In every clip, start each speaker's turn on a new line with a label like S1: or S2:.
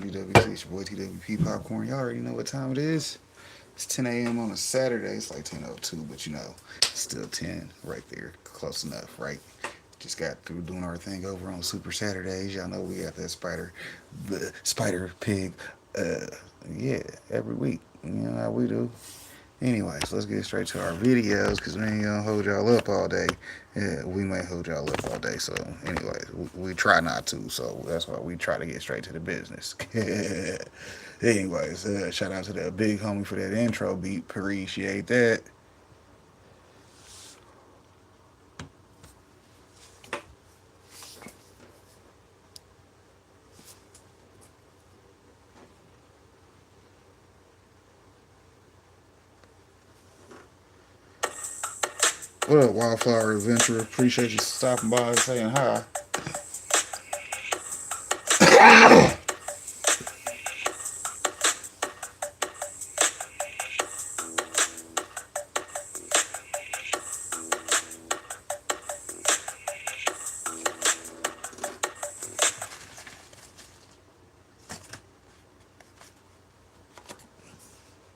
S1: WWC, it's your boy TWP Popcorn. Y'all already know what time it is. It's 10 a.m. on a Saturday. It's like 10:02, but it's still 10 right there. Close enough, right? Just got through doing our thing over on Super Saturdays. Y'all know we got that the spider pig, uh, yeah, every week. You know how we do. Anyways, let's get straight to our videos because we ain't gonna hold y'all up all day. Yeah, we may hold y'all up all day. So, anyways, we try not to. So that's why we try to get straight to the business. Anyways, shout out to that big homie for that intro beat. Appreciate that. What up, Wildflower Adventurer? Appreciate you stopping by and saying hi.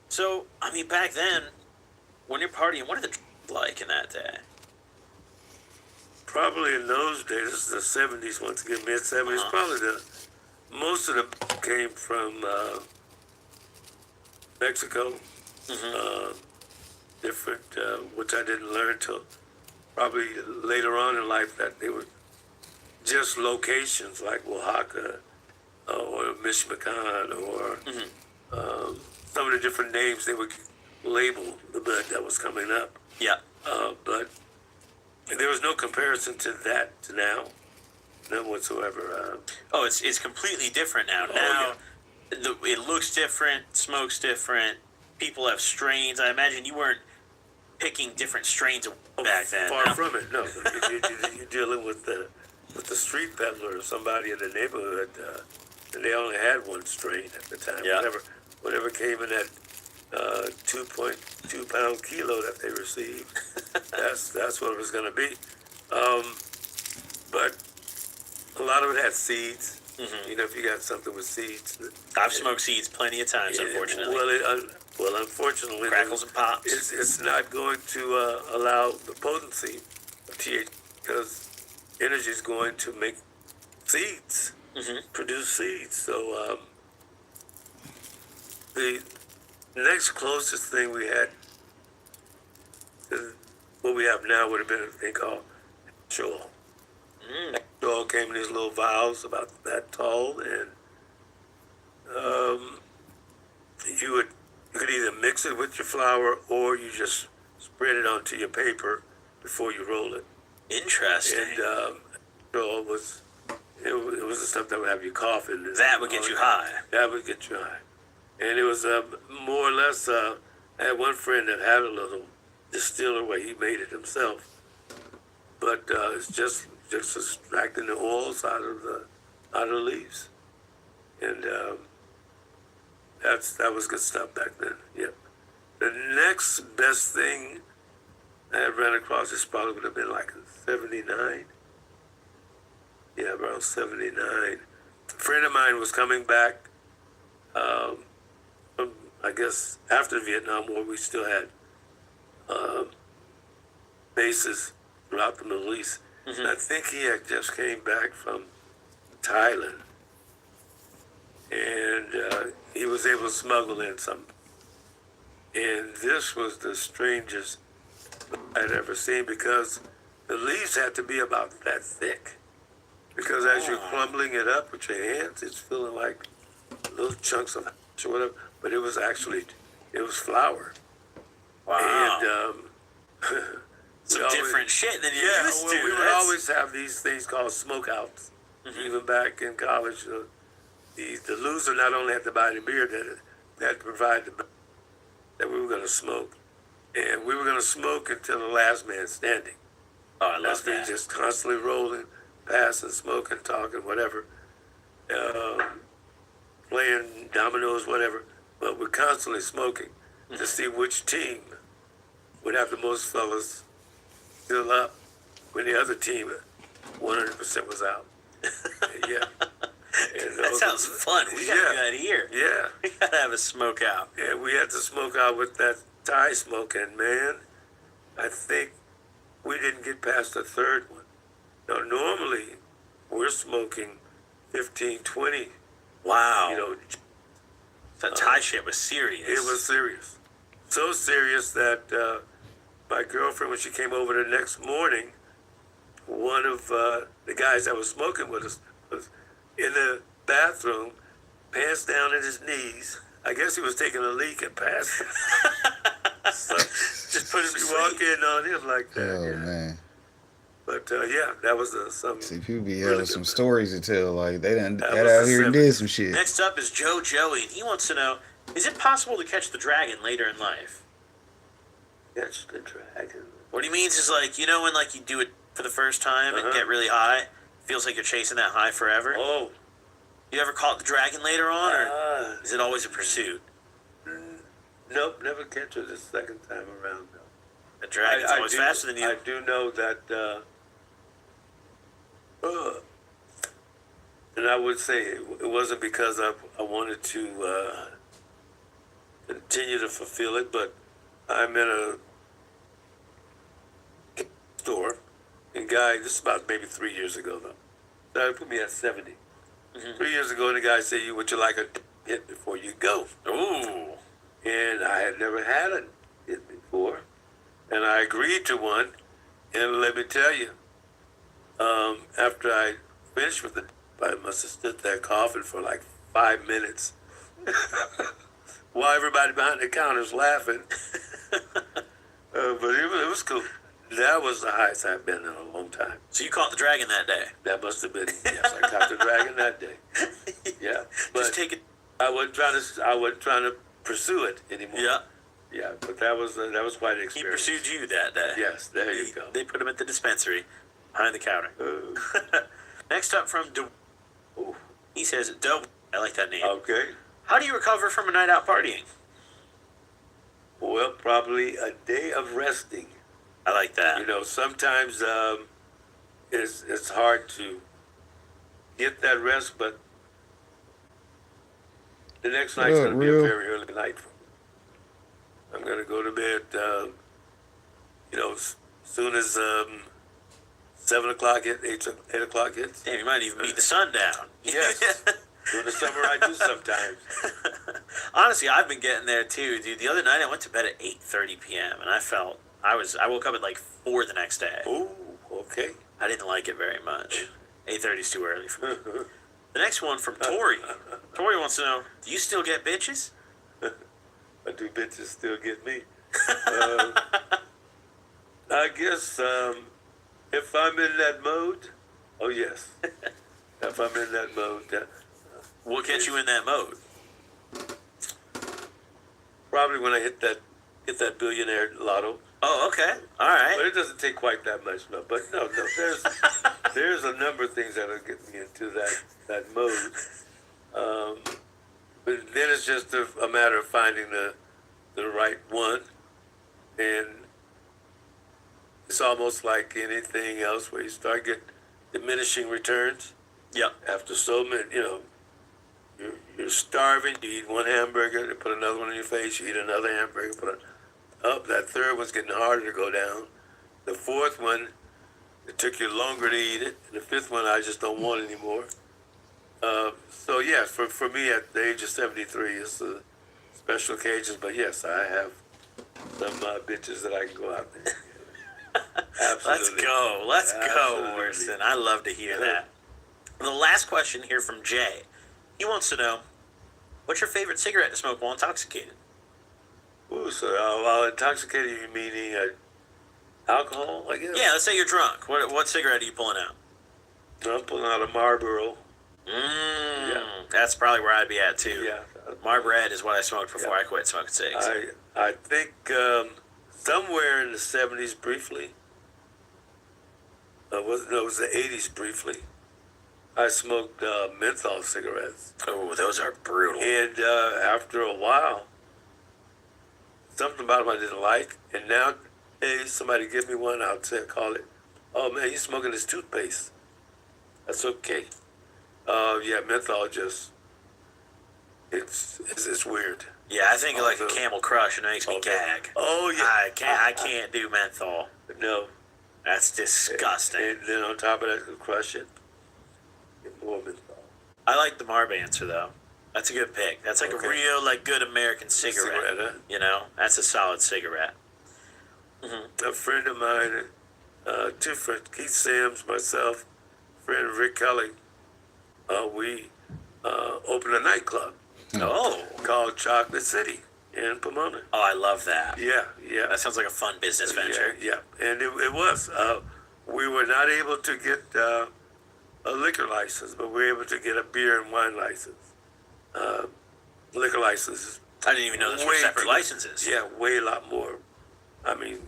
S2: So, back then, when you're partying, what are the like in that day?
S3: Probably in those days, this is the 70s, once again, mid 70s, probably most of them came from Mexico, different, which I didn't learn till probably later on in life that they were just locations like Oaxaca or Michoacan or some of the different names they would label the bud that was coming up.
S2: Yeah.
S3: But there was no comparison to that to now, none whatsoever.
S2: It's completely different now. It looks different, smokes different. People have strains. I imagine you weren't picking different strains back then.
S3: Far from it. No, you're dealing with the street peddler or somebody in the neighborhood, and they only had one strain at the time.
S2: Yeah.
S3: Whatever came in that 2.2 pound kilo that they received, that's what it was going to be. But a lot of it had seeds. If you got something with seeds.
S2: I've smoked seeds plenty of times, unfortunately.
S3: Well, unfortunately,
S2: crackles and pops.
S3: It's not going to allow the potency of THC because energy is going to make seeds, produce seeds. So the next closest thing we had to what we have now would have been a thing called oil. Oil came in these little vials about that tall, and you could either mix it with your flour or you just spread it onto your paper before you roll it.
S2: Interesting.
S3: And oil was it was the stuff that would have you coughing.
S2: That would get you high.
S3: That would get you high. And it was more or less. I had one friend that had a little distiller where he made it himself, but it's just extracting the oils out of the leaves, and that was good stuff back then. Yep. The next best thing I ran across this probably would have been like '79. Yeah, around '79. A friend of mine was coming back. From, I guess after the Vietnam War, we still had bases throughout the Middle East. And I think he had just came back from Thailand, and he was able to smuggle in some. And this was the strangest I'd ever seen because the leaves had to be about that thick. Because as you're crumbling it up with your hands, it's feeling like little chunks of or whatever. But it was flour.
S2: Wow.
S3: And
S2: some different shit than you used to.
S3: We would always have these things called smokeouts. Even back in college, the loser not only had to buy the beer, they had to provide the beer that we were going to smoke. And we were going to smoke until the last man standing.
S2: Oh, I love that.
S3: Just constantly rolling, passing, smoking, talking, whatever. Playing dominoes, whatever. But we're constantly smoking to see which team would have the most fellas still up when the other team 100% was out. Yeah. And
S2: That
S3: those-
S2: sounds fun. We gotta do that here.
S3: Yeah.
S2: We gotta have a smoke out.
S3: Yeah, we had to smoke out with that Thai smoke, and man, I think we didn't get past the third one. Now, normally, we're smoking 15, 20,
S2: Wow.
S3: you know,
S2: that Thai shit was serious.
S3: it was serious. So serious that my girlfriend, when she came over the next morning, one of the guys that was smoking with us was in the bathroom, pants down at his knees. I guess he was taking a leak and passed. So
S2: Just put him to
S3: she walked
S2: sleep.
S3: in on him like that.
S1: Oh
S3: yeah.
S1: man.
S3: But yeah, that was some.
S1: See, people be
S3: Really
S1: having
S3: good
S1: some
S3: man.
S1: stories to tell. Like they done
S3: That
S1: got
S3: was
S1: out
S3: the
S1: here and
S3: 70s.
S1: did some shit.
S2: Next up is Joe Joey, and he wants to know: is it possible to catch the dragon later in life?
S3: Catch the dragon.
S2: What he means is like, you know, when like you do it for the first time and
S3: Uh-huh.
S2: get really high, feels like you're chasing that high forever.
S3: Oh.
S2: You ever caught the dragon later on, or
S3: Ah.
S2: is it always a pursuit?
S3: Nope, never catch it the second time around. No.
S2: The dragon's always
S3: do,
S2: faster than you.
S3: I do know that, and I would say it wasn't because I wanted to continue to fulfill it, but I'm in a store, and guy, this is about maybe 3 years ago though. That put me at 70.
S2: Mhm.
S3: 3 years ago, the guy said, "Would you like a hit before you go?"
S2: Ooh.
S3: And I had never had a hit before, and I agreed to one. And let me tell you, after I finished with it, I must have stood there coughing for like 5 minutes, while everybody behind the counter's laughing. But it was cool. That was the highest I've been in a long time.
S2: So you caught the dragon that day.
S3: That must have been, yes, I caught the dragon that day. Yeah, but
S2: Just take it.
S3: I wasn't trying to pursue it anymore.
S2: Yeah.
S3: Yeah, but that was quite an
S2: He
S3: experience.
S2: pursued you that day.
S3: Yes, there you go.
S2: They put him at the dispensary, behind the counter. Next up from
S3: Ooh,
S2: he says, "Dope." I like that name.
S3: okay.
S2: How do you recover from a night out partying?
S3: Well, probably a day of resting.
S2: I like that.
S3: You know, sometimes it's hard to get that rest, but the next night's going to be a
S1: Real.
S3: very early night for me. I'm going to go to bed, you know, soon as 7 o'clock hits, 8 o'clock hits.
S2: Damn, you might even beat the sun down.
S3: Yes. During the summer, I do sometimes.
S2: Honestly, I've been getting there too, dude. The other night I went to bed at 8:30 p.m. and I woke up at like 4 the next day.
S3: Ooh, okay.
S2: I didn't like it very much. 8:30 is too early for me. The next one from Tori. Tori wants to know: do you still get bitches?
S3: But do bitches still get me? I guess if I'm in that mode, oh yes. If I'm in that mode,
S2: What gets you in that mode?
S3: probably when I hit that billionaire lotto.
S2: Oh, okay. All right.
S3: But it doesn't take quite that much, no. But no, there's a number of things that'll get me into that mode. But then it's just a matter of finding the right one, and it's almost like anything else where you start getting diminishing returns.
S2: Yep.
S3: After so many, you know, you're starving. You eat one hamburger, they put another one in your face. You eat another hamburger, that third one's getting harder to go down. The fourth one, it took you longer to eat it. And the fifth one, I just don't want anymore. So yes, for me at the age of 73, it's a special occasion. But yes, I have some bitches that I can go out there. Absolutely.
S2: Let's go,
S3: Absolutely.
S2: Worsten. I love to hear that. The last question here from Jay. He wants to know, what's your favorite cigarette to smoke while intoxicated?
S3: Ooh, so while intoxicated, you meaning alcohol, I guess?
S2: Yeah, let's say you're drunk. What cigarette are you pulling out?
S3: I'm pulling out a Marlboro.
S2: Yeah. That's probably where I'd be at too.
S3: Yeah.
S2: Marlboro Red is what I smoked before I quit smoking cigs.
S3: I think somewhere in the 70s briefly, it was the 80s briefly, I smoked menthol cigarettes.
S2: Oh, those are brutal.
S3: And after a while, something about them I didn't like. And now, hey, somebody give me one, call it, "Oh man, you smoking this toothpaste." That's okay. Yeah, menthol just it's weird.
S2: Yeah, I think like a Camel Crush, and it makes me gag.
S3: Oh yeah,
S2: I can't do menthol.
S3: no.
S2: That's disgusting.
S3: And then on top of that, you crush it. Get more menthol.
S2: I like the Marbancer though. That's a good pick. That's like a real like good American cigarette.
S3: Huh?
S2: You know, that's a solid cigarette.
S3: A friend of mine, two friends, Keith Sims, myself, friend Rick Kelly, we opened a nightclub
S2: Oh,
S3: called Chocolate City in Pomona.
S2: oh, I love that.
S3: Yeah, yeah.
S2: That sounds like a fun business venture.
S3: Yeah, yeah. And it was. We were not able to get a liquor license, but we were able to get a beer and wine license. Liquor license.
S2: I didn't even know those were
S3: Way
S2: separate
S3: too-
S2: licenses.
S3: Yeah, way a lot more. I mean,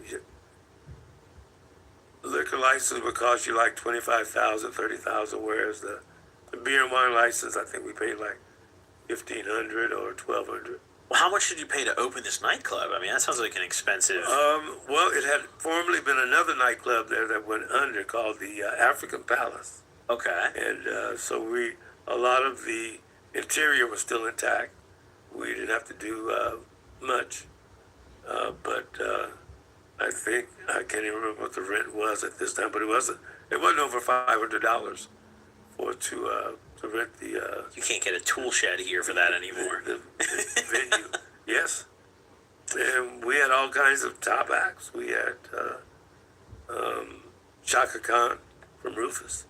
S3: liquor license would cost you like 25,000, 30,000, whereas the beer and wine license, I think we paid like 1,500 or 1,200.
S2: Well, how much did you pay to open this nightclub? I mean, that sounds like an expensive.
S3: Well, it had formerly been another nightclub there that went under called the African Palace.
S2: Okay.
S3: And so a lot of the interior was still intact. We didn't have to do much. But I think, I can't even remember what the rent was at this time, but it wasn't over $500 to rent the
S2: You can't get a tool shed here for that anymore.
S3: the venue. Yes. And we had all kinds of top acts. We had Chaka Khan from Rufus.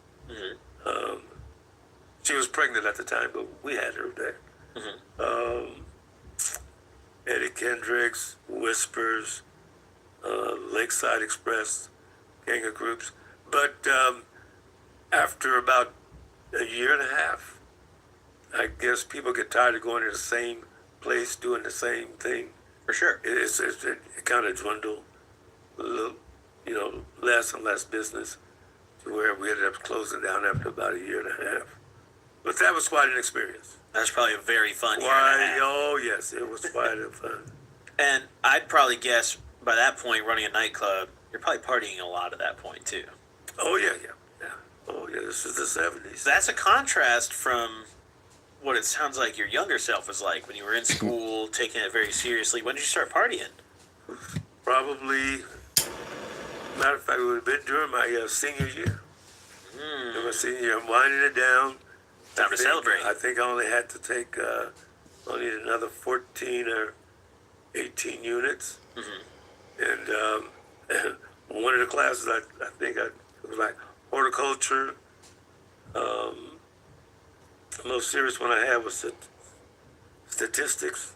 S3: She was pregnant at the time, but we had her there. Eddie Kendricks, Whispers, Lakeside Express, gang of groups. But after about a year and a half, I guess people get tired of going to the same place, doing the same thing.
S2: For sure.
S3: It kind of dwindled, a little, less and less business, to where we ended up closing down after about a year and a half. But that was quite an experience.
S2: That was probably a very fun year and a half.
S3: Oh yes, it was quite a fun.
S2: And I'd probably guess by that point, running a nightclub, you're probably partying a lot at that point too.
S3: Oh yeah. Oh yeah, this is the 70s.
S2: So that's a contrast from what it sounds like your younger self was like when you were in school, taking it very seriously. When did you start partying?
S3: Probably, matter of fact, it would have been during my senior year. In my senior year, I'm winding it down.
S2: Time to celebrate.
S3: I think I only had to take only another 14 or 18 units. And one of the classes, I think it was like horticulture. The most serious one I had was statistics.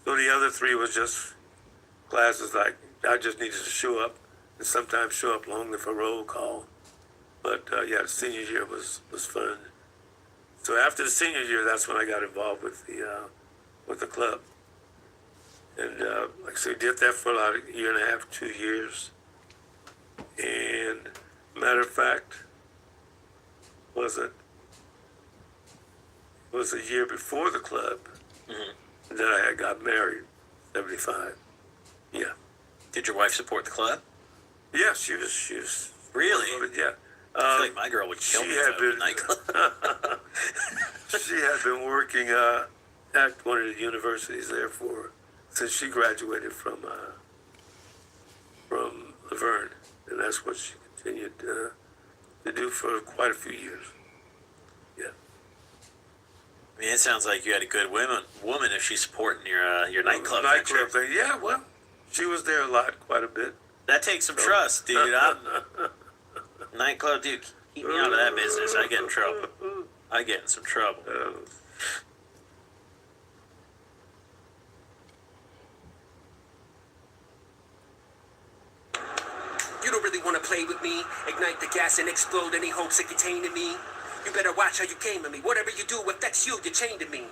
S3: So the other three was just classes like I just needed to show up, and sometimes show up only for roll call. But yeah, the senior year was fun. So after the senior year, that's when I got involved with the club. And like I said, did that for about a year and a half, 2 years. And matter of fact, it was a year before the club that I had got married, 75. Yeah.
S2: Did your wife support the club?
S3: Yeah, she was.
S2: Really?
S3: Yeah.
S2: I feel like my girl would kill me if I opened a nightclub.
S3: She had been working at one of the universities there since she graduated from Laverne, and that's what she continued to do for quite a few years. Yeah.
S2: I mean, it sounds like you had a good woman if she's supporting your nightclub venture.
S3: Nightclub thing. Yeah, well, she was there a lot, quite a bit.
S2: That takes some trust, dude. Nightclub, dude, keep me out of that business. I get in trouble. I get in some trouble.
S4: You don't really want to play with me, ignite the gas and explode any hopes that contain in me. You better watch how you came at me. Whatever you do affects you, you're chained to me.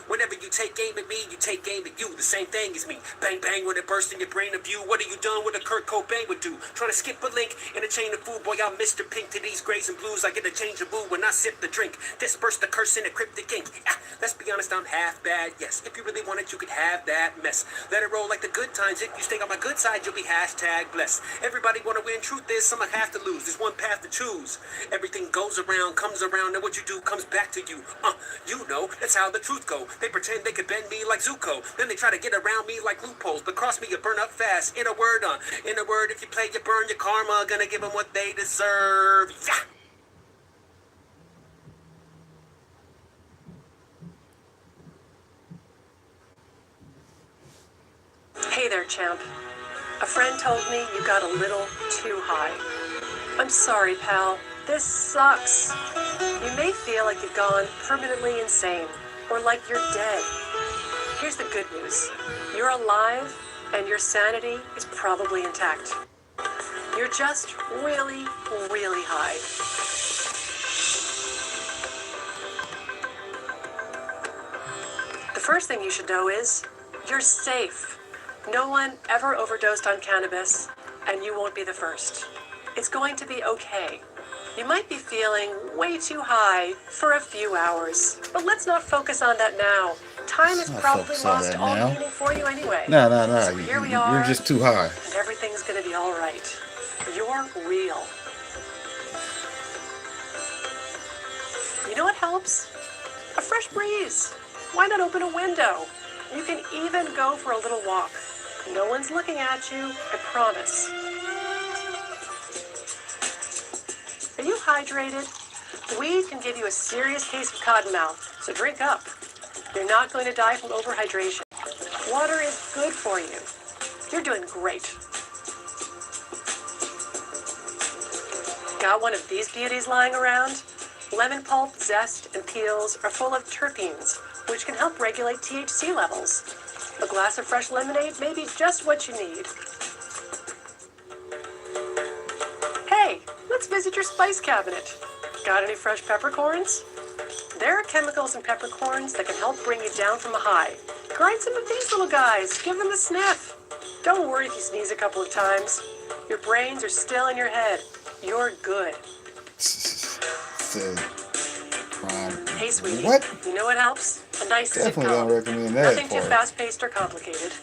S4: Whenever you take aim aim at me, you take aim at you. The same thing as me. Bang, bang, when it bursts in your brain of view. What are you done with a Kurt Cobain would do? Trying to skip a link in a chain of food. Boy, I'm Mr. Pink to these grays and blues. I get a change of mood when I sip the drink. Disperse the curse in a cryptic ink. Let's be honest, I'm half bad. Yes, if you really want it, you could have that mess. Let it roll like the good times. If you stay on my good side, you'll be hashtag blessed. Everybody want to win. Truth is, someone have to lose. There's one path to choose. Everything goes around, comes around, and what you do comes back to you. You know, that's how the truth go. They pretend they could bend me like Zuko. Then they try to get around me like loopholes. But cross me, you burn up fast. In a word, if you play, you burn your karma. Gonna give them what they deserve. Yeah.
S5: Hey there, champ. A friend told me you got a little too high. I'm sorry, pal. This sucks. You may feel like you've gone permanently insane, or like you're dead. Here's the good news. You're alive, and your sanity is probably intact. You're just really, really high. The first thing you should know is you're safe. No one ever overdosed on cannabis, and you won't be the first. It's going to be okay. You might be feeling way too high for a few hours, but let's not focus on that now. Time has probably lost all meaning for you anyway.
S1: No.
S5: So here we are.
S1: You're just too high.
S5: And everything's going to be all right. You're real. You know what helps? A fresh breeze. Why not open a window? You can even go for a little walk. No one's looking at you, I promise. Are you hydrated? Weed can give you a serious case of cottonmouth, so drink up. You're not going to die from overhydration. Water is good for you. You're doing great. Got one of these beauties lying around? Lemon pulp, zest, and peels are full of terpenes, which can help regulate THC levels. A glass of fresh lemonade may be just what you need. Hey, let's visit your spice cabinet. Got any fresh peppercorns? There are chemicals in peppercorns that can help bring you down from a high. Grind some of these little guys. Give them a sniff. Don't worry if you sneeze a couple of times. Your brains are still in your head. You're good. Hey, sweetie.
S1: What?
S5: You know what helps? A nice
S1: Definitely
S5: sitcom.
S1: don't recommend that
S5: Nothing too
S1: part.
S5: fast-paced or complicated.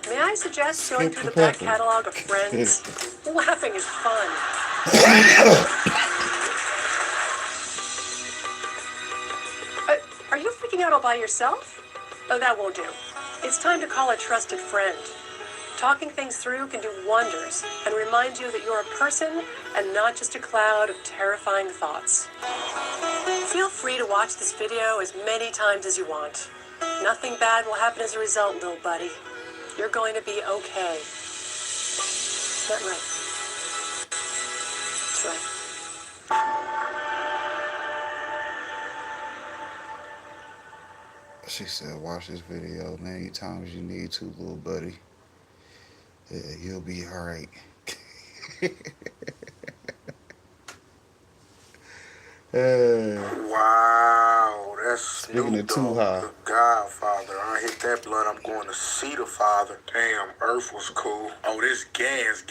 S5: May I suggest going
S1: Skip
S5: through
S1: the
S5: the back
S1: pepper.
S5: catalog of Friends? Laughing is fun. Are you freaking out all by yourself? Oh, that won't do. It's time to call a trusted friend. Talking things through can do wonders and remind you that you're a person and not just a cloud of terrifying thoughts. Feel free to watch this video as many times as you want. Nothing bad will happen as a result, little buddy. You're going to be okay. Is that right? That's right.
S1: She said, watch this video many times you need to, little buddy. Yeah, you'll be alright.
S6: Wow, that's
S1: Speaking
S6: Snoop
S1: of too
S6: Dogg,
S1: high.
S6: the Godfather. I hit that blunt, I'm going to see the father. Damn, Earth was cool. Oh, this gas,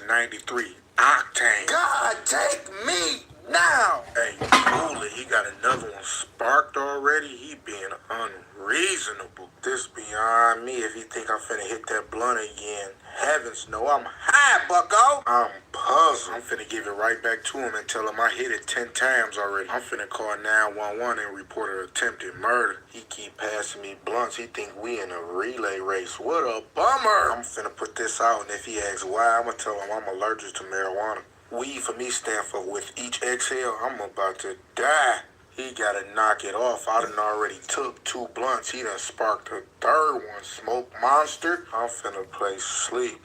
S6: 93 octane. God, take me now. Hey, cool it. He got another one sparked already. He being unreasonable. This beyond me. If he think I'm finna hit that blunt again, heavens no, I'm high, bucko. I'm puzzled. I'm finna give it right back to him and tell him I hit it 10 times already. I'm finna call 911 and report an attempted murder. He keep passing me blunts. He think we in a relay race. What a bummer. I'm finna put this out, and if he asks why, I'm gonna tell him I'm allergic to marijuana. Weed for me stand for with each exhale, I'm about to die. He gotta knock it off. I done already took 2 blunts. He done sparked a third one. Smoke monster. I'm finna play sleep.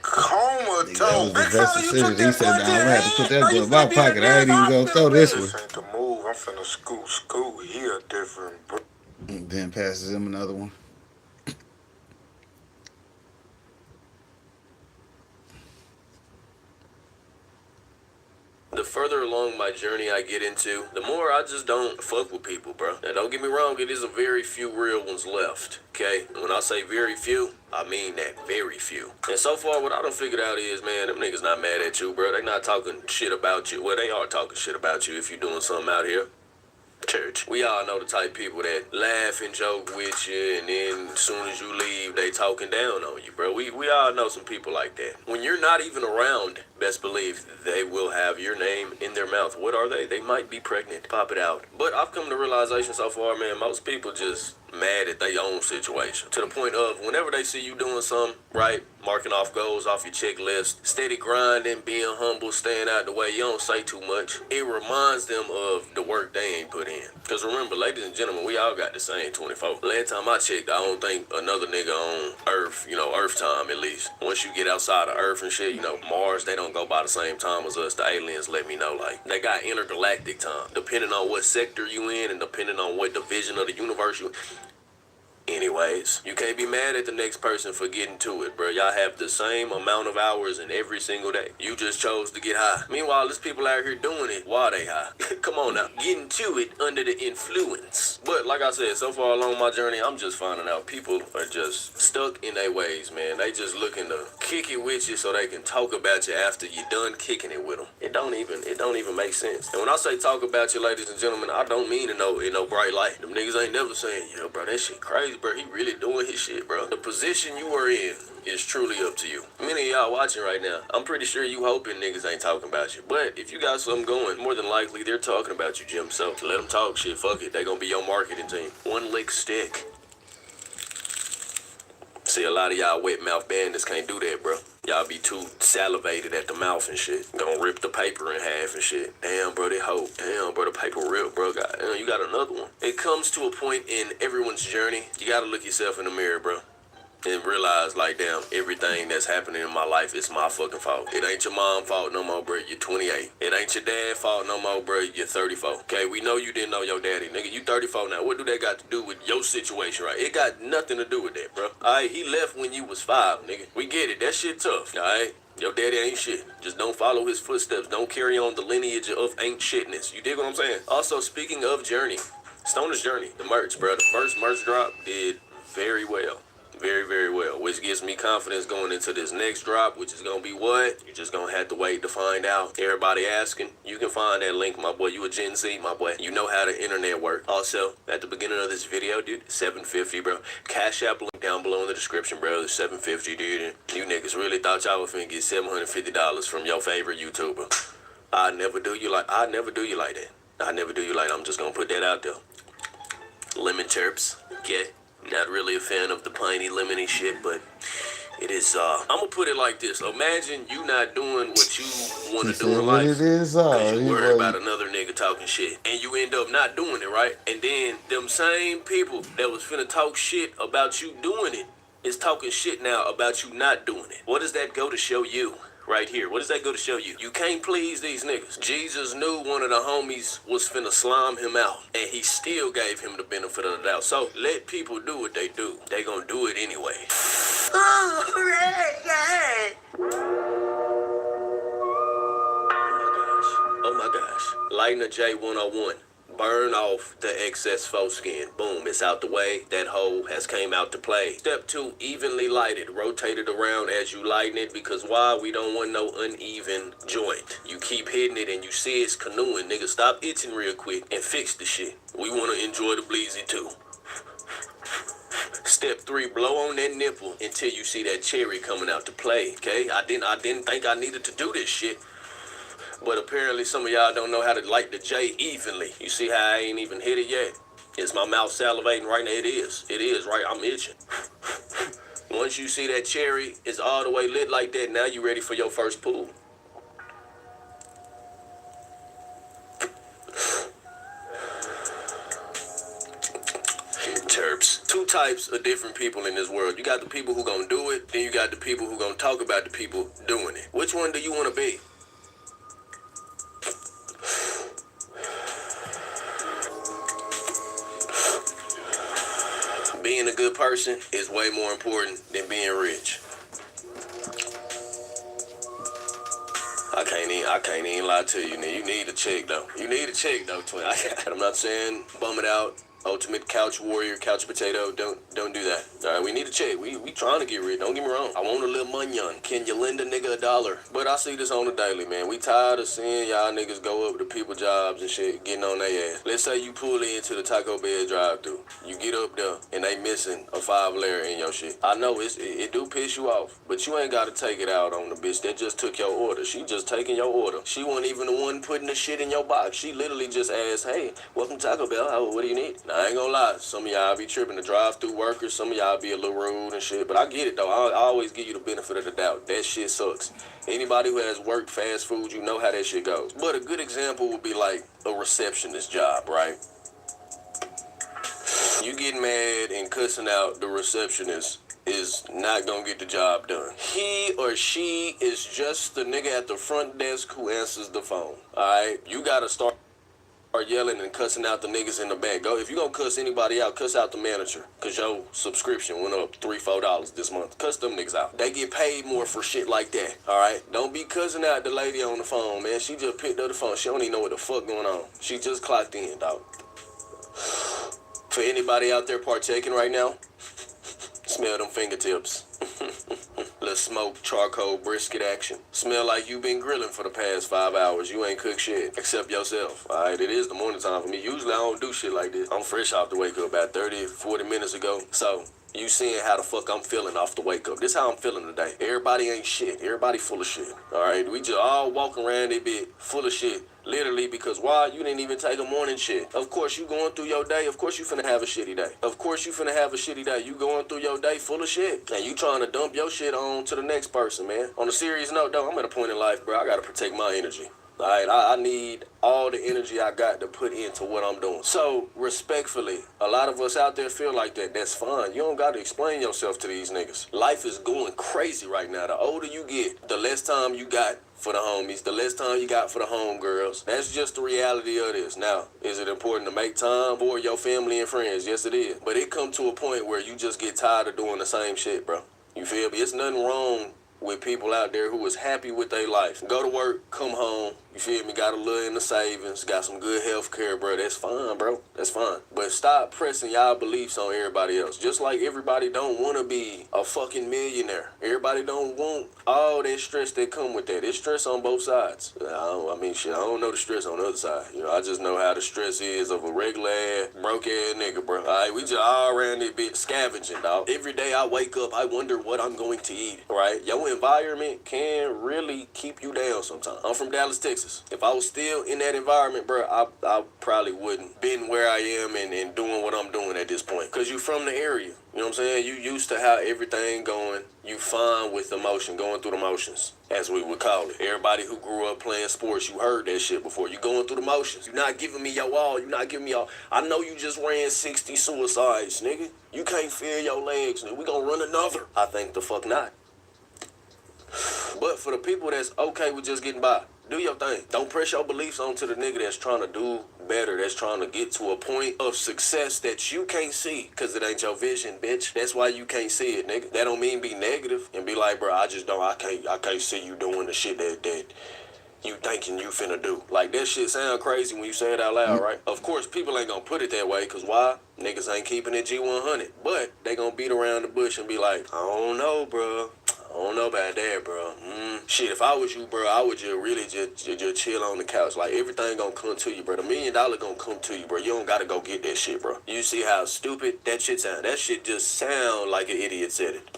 S6: Comatose.
S1: That was the best decision. He said, nah, I'm gonna have to put that gun in my pocket. I ain't even gonna throw this one.
S6: This ain't the move. I'm finna scoot. He a different bro.
S1: Then passes him another one.
S7: The further along my my journey I get into, the more I just don't fuck with people, bro. Now, don't get me wrong, it is a very few real ones left, okay? When I say very few, I mean that, very few. And so far, what I done figured out is, man, them niggas not mad at you, bro. They not talking shit about you. Well, they are talking shit about you if you're doing something out here. Church. We all know the type of people that laugh and joke with you, and then as soon as you leave, they talking down on you, bro. We all know some people like that. When you're not even around, best believe they will have your name in their mouth. What are they? They might be pregnant. Pop it out. But I've come to realization so far, man, most people just mad at their own situation. To the point of whenever they see you doing something, right, marking off goals off your checklist, steady grinding, being humble, staying out the way, you don't say too much. It reminds them of the work they ain't put in. Because remember, ladies and gentlemen, we all got the same 24. Last time I checked, I don't think another nigga on Earth, Earth time at least. Once you get outside of Earth and shit, Mars, they don't go by the same time as us. The aliens let me know, like, they got intergalactic time. Depending on what sector you in and depending on what division of the universe you. Anyways, you can't be mad at the next person for getting to it, bro. Y'all have the same amount of hours in every single day. You just chose to get high. Meanwhile, there's people out here doing it while they high. Come on now. Getting to it under the influence. But like I said, so far along my journey, I'm just finding out people are just stuck in their ways, man. They just looking to kick it with you so they can talk about you after you're done kicking it with them. It don't even make sense. And when I say talk about you, ladies and gentlemen, I don't mean in no bright light. Them niggas ain't never saying, yo, bro, that shit crazy. Bro, he really doing his shit, bro. The position you are in is truly up to you. Many of y'all watching right now, I'm pretty sure you hoping niggas ain't talking about you. But if you got something going, more than likely they're talking about you, Jim. So let them talk shit. Fuck it. They gonna be your marketing team. One lick stick. See, a lot of y'all wet mouth bandits can't do that, bro. Y'all be too salivated at the mouth and shit. Gonna rip the paper in half and shit. Damn, bro, they hope. Damn, bro, the paper ripped, bro. You got another one. It comes to a point in everyone's journey. You gotta look yourself in the mirror, bro. And realize, like, damn, everything that's happening in my life is my fucking fault. It ain't your mom's fault no more, bro. You're 28. It ain't your dad's fault no more, bro. You're 34. Okay, we know you didn't know your daddy. Nigga, you 34 now. What do that got to do with your situation, right? It got nothing to do with that, bro. Alright, he left when you was 5, nigga. We get it. That shit tough, alright? Your daddy ain't shit. Just don't follow his footsteps. Don't carry on the lineage of ain't shitness. You dig what I'm saying? Also, speaking of journey, Stoner's Journey, the merch, bro. The first merch drop did very well. Very, very well, which gives me confidence going into this next drop, which is going to be what? You're just going to have to wait to find out. Everybody asking, you can find that link, my boy. You a Gen Z, my boy. You know how the internet work. Also, at the beginning of this video, dude, $750, bro. Cash App link down below in the description, bro. It's $750, dude. You niggas really thought y'all was finna get $750 from your favorite YouTuber. I never do you like that. I never do you like that. I'm just going to put that out there. Lemon chirps, okay? Not really a fan of the piney lemony shit, but it is, I'm gonna put it like this. Imagine you not doing what you want to do in life because you worry about another nigga talking shit. And you end up not doing it, right? And then them same people that was finna talk shit about you doing it is talking shit now about you not doing it. What does that go to show you? Right here. What does that go to show you? You can't please these niggas. Jesus knew one of the homies was finna slime him out, and he still gave him the benefit of the doubt. So let people do what they do. They gonna do it anyway. Oh my gosh. Lightner J101. Burn off the excess faux skin. Boom, it's out the way. That hole has came out to play. Step 2, evenly light it. Rotate it around as you lighten it, because why? We don't want no uneven joint. You keep hitting it and you see it's canoeing. Nigga, stop itching real quick and fix the shit. We want to enjoy the bleezy too. Step 3, blow on that nipple until you see that cherry coming out to play. Okay? I didn't think I needed to do this shit. But apparently some of y'all don't know how to light the J evenly. You see how I ain't even hit it yet? Is my mouth salivating right now? It is. It is, right? I'm itching. Once you see that cherry is all the way lit like that, now you ready for your first pool. Terps. 2 types of different people in this world. You got the people who gonna do it, then you got the people who gonna talk about the people doing it. Which one do you want to be? Being a good person is way more important than being rich. I can't even lie to you, nigga. You need a check though. You need a check though, twin. I'm not saying bum it out. Ultimate couch warrior, couch potato. Don't do that. All right, we need a check. We trying to get rid. Don't get me wrong. I want a little money. Can you lend a nigga $1? But I see this on the daily, man. We tired of seeing y'all niggas go up to people jobs and shit, getting on their ass. Let's say you pull into the Taco Bell drive-thru. You get up there and they missing a 5-layer in your shit. I know it do piss you off, but you ain't got to take it out on the bitch that just took your order. She just taking your order. She wasn't even the one putting the shit in your box. She literally just asked, "Hey, welcome to Taco Bell. What do you need?" Now, I ain't gonna lie. Some of y'all be tripping, the drive-thru workers. Some of y'all be a little rude and shit. But I get it though. I always give you the benefit of the doubt. That shit sucks. Anybody who has worked fast food, you know how that shit goes. But a good example would be like a receptionist job, right? You getting mad and cussing out the receptionist is not gonna get the job done. He or she is just the nigga at the front desk who answers the phone. Alright? You gotta start yelling and cussing out the niggas in the back. Go, if you gonna cuss anybody out, cuss out the manager. Cause your subscription went up $3-4 this month. Cuss them niggas out. They get paid more for shit like that. Alright? Don't be cussing out the lady on the phone, man. She just picked up the phone. She don't even know what the fuck going on. She just clocked in, dog. For anybody out there partaking right now, smell them fingertips. Little smoke, charcoal, brisket action. Smell like you been grilling for the past 5 hours. You ain't cooked shit, except yourself. Alright, it is the morning time for me. Usually I don't do shit like this. I'm fresh off the wake up about 30-40 minutes ago. So, you seeing how the fuck I'm feeling off the wake up. This how I'm feeling today. Everybody ain't shit. Everybody full of shit. Alright, we just all walking around a bit full of shit. Literally, because why? You didn't even take a morning shit. Of course, you going through your day. Of course, you finna have a shitty day. Of course, you finna have a shitty day. You going through your day full of shit. And you trying to dump your shit on to the next person, man. On a serious note, though, I'm at a point in life, bro. I gotta protect my energy. All right, I need all the energy I got to put into what I'm doing. So, respectfully, a lot of us out there feel like that. That's fine. You don't got to explain yourself to these niggas. Life is going crazy right now. The older you get, the less time you got for the homies, the less time you got for the homegirls. That's just the reality of this. Now, is it important to make time for your family and friends? Yes, it is. But it come to a point where you just get tired of doing the same shit, bro. You feel me? It's nothing wrong with people out there who is happy with their life. Go to work, come home, you feel me, got a little in the savings, got some good health care, bro. That's fine, bro. That's fine. But stop pressing y'all beliefs on everybody else. Just like everybody don't want to be a fucking millionaire. Everybody don't want all that stress that come with that. It's stress on both sides. I don't know the stress on the other side. You know, I just know how the stress is of a regular ass, broke ass nigga, bro. All right, we just all around this bitch scavenging, dog. Every day I wake up, I wonder what I'm going to eat, right? Your environment can really keep you down sometimes. I'm from Dallas, Texas. If I was still in that environment, bro, I probably wouldn't been where I am and doing what I'm doing at this point. Because you from the area. You know what I'm saying? You used to how everything going. You fine with the motion, going through the motions, as we would call it. Everybody who grew up playing sports, you heard that shit before. You going through the motions. You not giving me your all. You not giving me all. I know you just ran 60 suicides, nigga. You can't feel your legs, nigga. We gonna run another. I think the fuck not. But for the people that's okay with just getting by, do your thing. Don't press your beliefs onto the nigga that's trying to do better, that's trying to get to a point of success that you can't see, because it ain't your vision, bitch. That's why you can't see it, nigga. That don't mean be negative and be like, bro, I can't see you doing the shit that you thinking you finna do. Like, that shit sound crazy when you say it out loud, right? Of course, people ain't gonna put it that way, because why? Niggas ain't keeping it G100. But they gonna beat around the bush and be like, I don't know, bro. I don't know about that, bro. Shit, if I was you, bro, I would just really just chill on the couch. Like, everything gonna come to you, bro. The $1 million gonna come to you, bro. You don't gotta go get that shit, bro. You see how stupid that shit sound? That shit just sound like an idiot said it.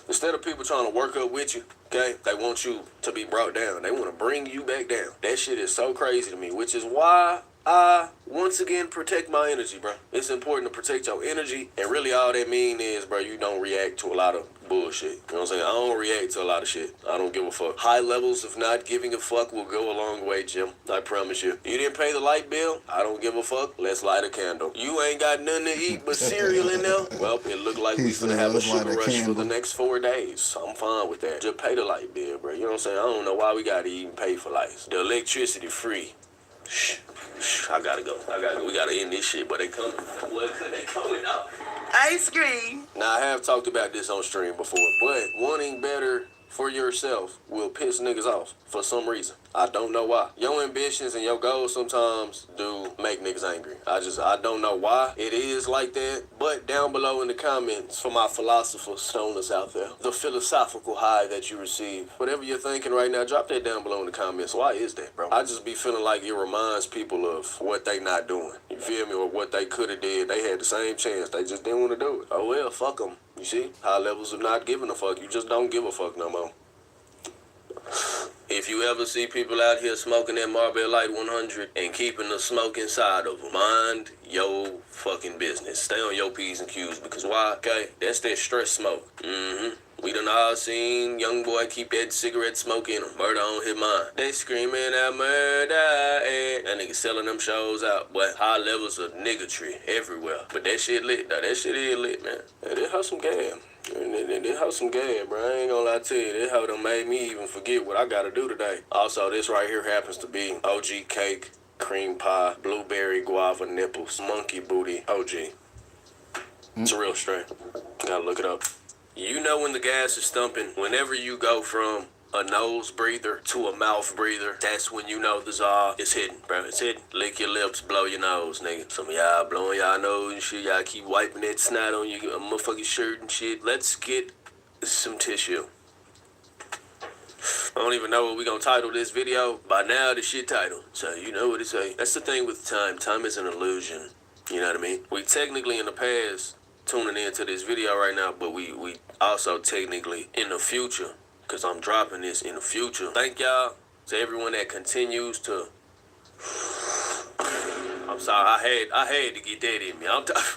S7: Instead of people trying to work up with you, okay, they want you to be brought down. They want to bring you back down. That shit is so crazy to me, which is why I, once again, protect my energy, bro. It's important to protect your energy, and really all that mean is, bro, you don't react to a lot of bullshit. You know what I'm saying? I don't react to a lot of shit. I don't give a fuck. High levels of not giving a fuck will go a long way, Jim. I promise you. You didn't pay the light bill? I don't give a fuck. Let's light a candle. You ain't got nothing to eat but cereal in there? Well, it look like we finna have a sugar rush for the next 4 days. I'm fine with that. Just pay the light bill, bro. You know what I'm saying? I don't know why we gotta even pay for lights. The electricity free. Shh. I gotta go. We gotta end this shit, but they coming. What? They coming up. Ice cream. Now, I have talked about this on stream before, but wanting better for yourself will piss niggas off for some reason. I don't know why. Your ambitions and your goals sometimes do make niggas angry. I don't know why it is like that. But down below in the comments for my philosopher stoners out there, the philosophical high that you receive, whatever you're thinking right now, drop that down below in the comments. Why is that, bro? I just be feeling like it reminds people of what they not doing. You feel me? Or what they could have did. They had the same chance. They just didn't want to do it. Oh well, fuck them. You see? High levels of not giving a fuck. You just don't give a fuck no more. If you ever see people out here smoking that Marlboro Light 100 and keeping the smoke inside of them, mind your fucking business. Stay on your P's and Q's, because why? Okay, that's that stress smoke. We done all seen young boy keep that cigarette smoke in him. Murder on his mind. They screaming out murder. That nigga selling them shows out. Boy, high levels of niggatry everywhere. But that shit lit, though. That shit is lit, man. It hurt some gas. It hurt some gas, bro. I ain't gonna lie to you. This hoe done made me even forget what I gotta do today. Also, this right here happens to be OG cake, cream pie, blueberry guava nipples, monkey booty OG. It's a real strain. Gotta look it up. You know when the gas is thumping, whenever you go from a nose breather to a mouth breather, that's when you know the czar is hitting, bro. It's hitting. Lick your lips, blow your nose, nigga. Some of y'all blowing y'all nose and shit. Y'all keep wiping that snot on your motherfucking shirt and shit. Let's get some tissue. I don't even know what we gonna title this video. By now, the shit title. So you know what it say. That's the thing with time. Time is an illusion. You know what I mean? We technically in the past tuning into this video right now, but we also technically in the future, because I'm dropping this in the future. Thank y'all to everyone that continues to... I'm sorry, I had to get that in me.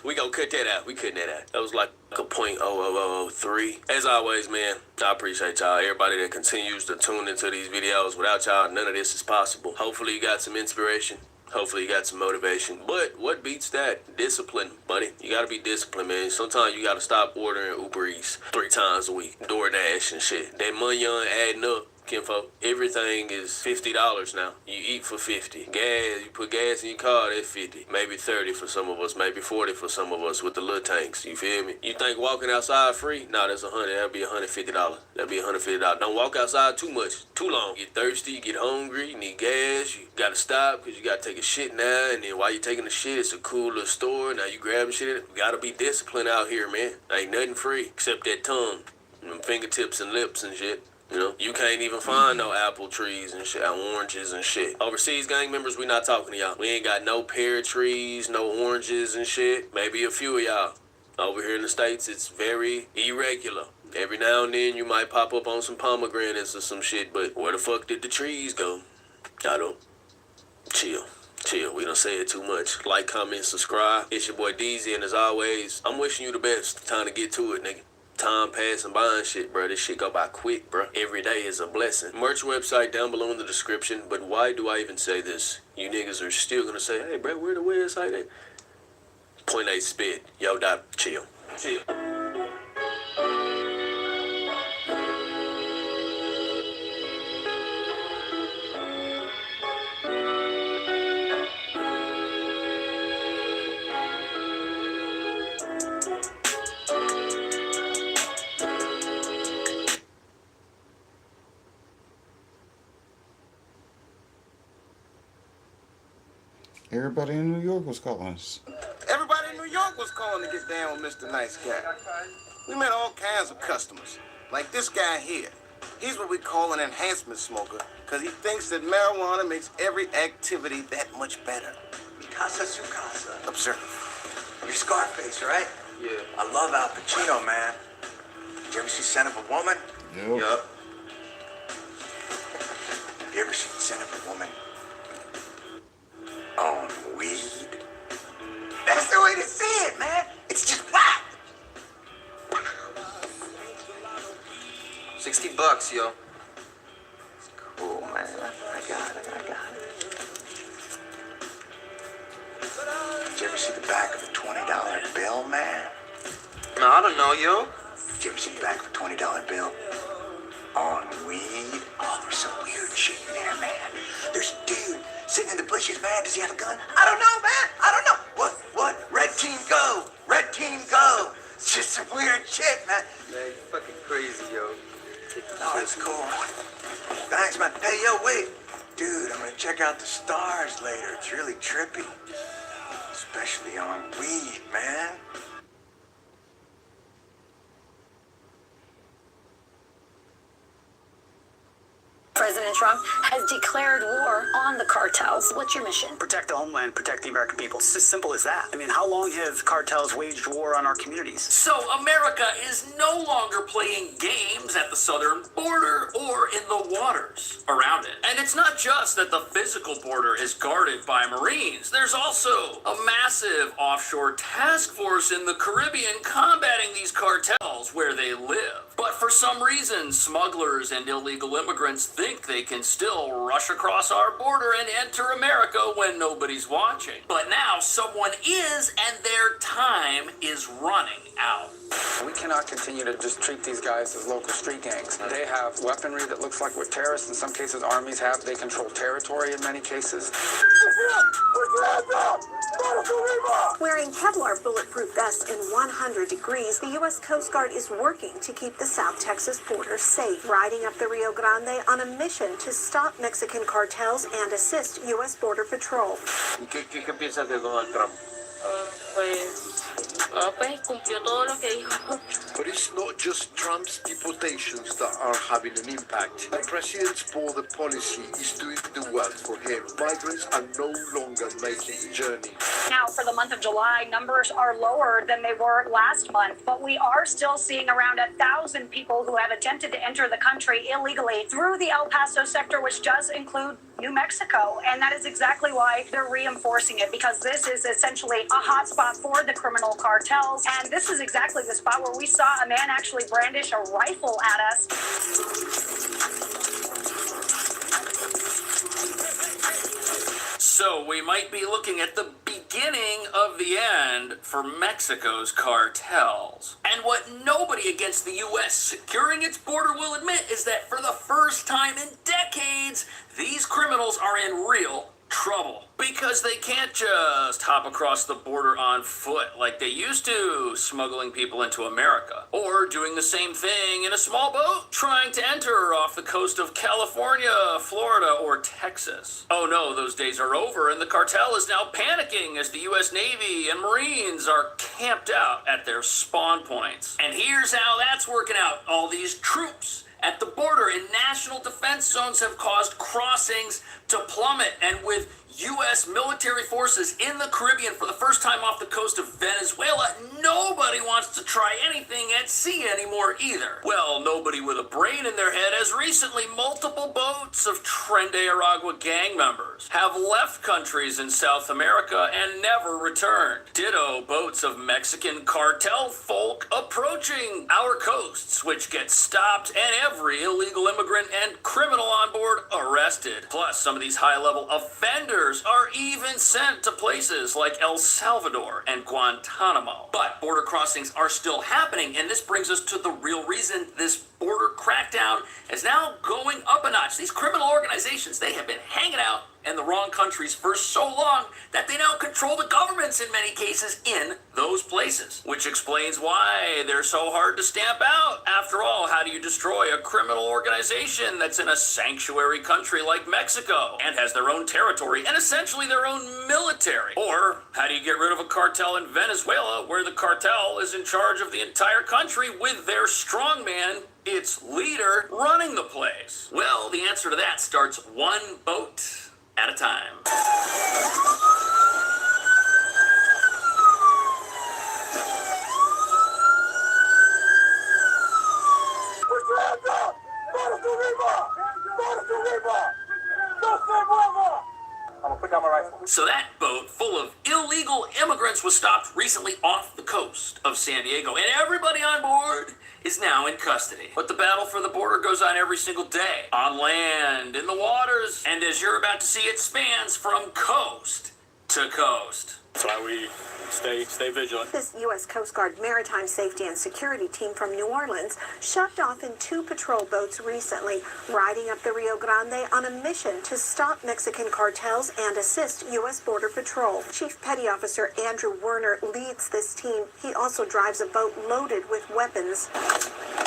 S7: We gonna cut that out. We cutting that out. That was like a .00003. As always, man, I appreciate y'all. Everybody that continues to tune into these videos. Without y'all, none of this is possible. Hopefully you got some inspiration. Hopefully you got some motivation. But what beats that? Discipline, buddy. You gotta be disciplined, man. Sometimes you gotta stop ordering Uber Eats 3 times a week. DoorDash and shit. That money on adding up. Kinfolk, everything is $50 now. You eat for 50. Gas, you put gas in your car, that's 50. Maybe 30 for some of us, maybe 40 for some of us with the little tanks. You feel me? You think walking outside free? Nah, that's 100. That'll be $150. That'll be $150. Don't walk outside too much, too long. You get thirsty, you get hungry, you need gas. You gotta stop because you gotta take a shit now. And then while you taking the shit, it's a cool little store. Now you grabbing shit. You gotta be disciplined out here, man. Ain't nothing free except that tongue, and them fingertips and lips and shit. You know, you can't even find no apple trees and shit, oranges and shit. Overseas gang members, we not talking to y'all. We ain't got no pear trees, no oranges and shit. Maybe a few of y'all. Over here in the States, it's very irregular. Every now and then you might pop up on some pomegranates or some shit, but where the fuck did the trees go? I don't. Chill. We don't say it too much. Like, comment, subscribe. It's your boy DZ, and as always, I'm wishing you the best. Time to get to it, nigga. Time passing by and shit, bro. This shit go by quick, bro. Every day is a blessing. Merch website down below in the description. But why do I even say this? You niggas are still gonna say, hey, bro, where the website at? Point 8 spit. Yo, dot. Chill.
S1: Everybody in New York was calling us.
S6: Everybody in New York was calling to get down with Mr. Nice Guy. We met all kinds of customers, like this guy here. He's what we call an enhancement smoker, because he thinks that marijuana makes every activity that much better.
S8: Casa su casa.
S6: Observe.
S8: You're Scarface, right?
S3: Yeah.
S8: I love Al Pacino, man. Did you ever see Son of a Woman?
S1: Yep.
S3: Yup.
S8: You ever seen Son of a Woman on weed? That's the way to see it, man. It's just whack.
S9: $60, yo.
S8: Cool, man. I got it. Did you ever see the back of a $20 bill, man?
S9: No, I don't know, yo.
S8: Did you ever see the back of a $20 bill on weed? Oh, there's some weird shit in there, man. There's a dude sitting in the bushes, man. Does he have a gun? I don't know, man. I don't know. What? Red team go. Red team go. It's just some weird shit, man.
S9: Man, you fucking crazy, yo.
S8: Oh, that's cool. Thanks, man. Hey, yo, wait. Dude, I'm gonna check out the stars later. It's really trippy. Especially on weed, man.
S10: President Trump has declared war on the cartels. What's your mission?
S11: Protect the homeland, protect the American people. It's as simple as that. I mean, how long have cartels waged war on our communities?
S4: So America is no longer playing games at the southern border or in the waters around it. And it's not just that the physical border is guarded by Marines. There's also a massive offshore task force in the Caribbean combating these cartels where they live. But for some reason, smugglers and illegal immigrants think they can still rush across our border and enter America when nobody's watching. But now someone is, and their time is running out.
S11: We cannot continue to just treat these guys as local street gangs. They have weaponry that looks like what terrorists, in some cases, armies have. They control territory in many cases.
S10: Wearing Kevlar bulletproof vests in 100 degrees, the U.S. Coast Guard is working to keep the South Texas border safe, riding up the Rio Grande on a mission to stop Mexican cartels and assist U.S. Border Patrol.
S9: ¿Qué piensas de Donald Trump?
S12: Pues cumplió todo lo que dijo.
S13: But it's not just Trump's deportations that are having an impact. The president's border policy is doing the work for him. Migrants are no longer making the journey.
S10: Now, for the month of July, numbers are lower than they were last month, but we are still seeing around 1,000 people who have attempted to enter the country illegally through the El Paso sector, which does include New Mexico. And that is exactly why they're reinforcing it, because this is essentially a hotspot for the criminal cartels. And this is exactly the spot where we saw a man actually brandish a rifle at us.
S4: So we might be looking at the beginning of the end for Mexico's cartels. And what nobody against the U.S. securing its border will admit is that for the first time in decades, these criminals are in real trouble. Because they can't just hop across the border on foot like they used to, smuggling people into America. Or doing the same thing in a small boat, trying to enter off the coast of California, Florida, or Texas. Oh no, those days are over, and the cartel is now panicking as the U.S. Navy and Marines are camped out at their spawn points. And here's how that's working out. All these troops at the border in national defense zones have caused crossings to plummet, and with U.S. military forces in the Caribbean for the first time off the coast of Venezuela, nobody wants to try anything at sea anymore either. Well, nobody with a brain in their head, as recently multiple boats of Tren de Aragua gang members have left countries in South America and never returned. Ditto boats of Mexican cartel folk approaching our coasts, which get stopped and every illegal immigrant and criminal on board arrested. Plus, some of these high-level offenders are even sent to places like El Salvador and Guantanamo. But border crossings are still happening, and this brings us to the real reason this border crackdown is now going up a notch. These criminal organizations, they have been hanging out in the wrong countries for so long that they now control the governments in many cases in those places, which explains why they're so hard to stamp out. After all, how do you destroy a criminal organization that's in a sanctuary country like Mexico and has their own territory and essentially their own military? Or how do you get rid of a cartel in Venezuela where the cartel is in charge of the entire country with their strongman, its leader, running the place? Well, the answer to that starts one boat at a time. So that boat full of illegal immigrants was stopped recently off the coast of San Diego, and everybody on board is now in custody. But the battle for the border goes on every single day, on land, in the waters, and as you're about to see, it spans from coast to coast.
S14: That's why we stay vigilant.
S10: This U.S. Coast Guard Maritime Safety and Security team from New Orleans shoved off in 2 patrol boats recently, riding up the Rio Grande on a mission to stop Mexican cartels and assist U.S. Border Patrol. Chief Petty Officer Andrew Werner leads this team. He also drives a boat loaded with weapons.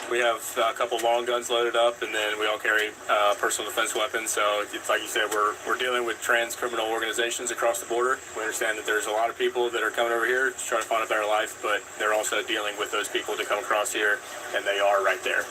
S14: We have a couple long guns loaded up, and then we all carry personal defense weapons. So it's like you said, we're dealing with trans criminal organizations across the border. We understand that there's a lot of people that are coming over here to try to find a better life, but they're also dealing with those people that come across here, and they are right there.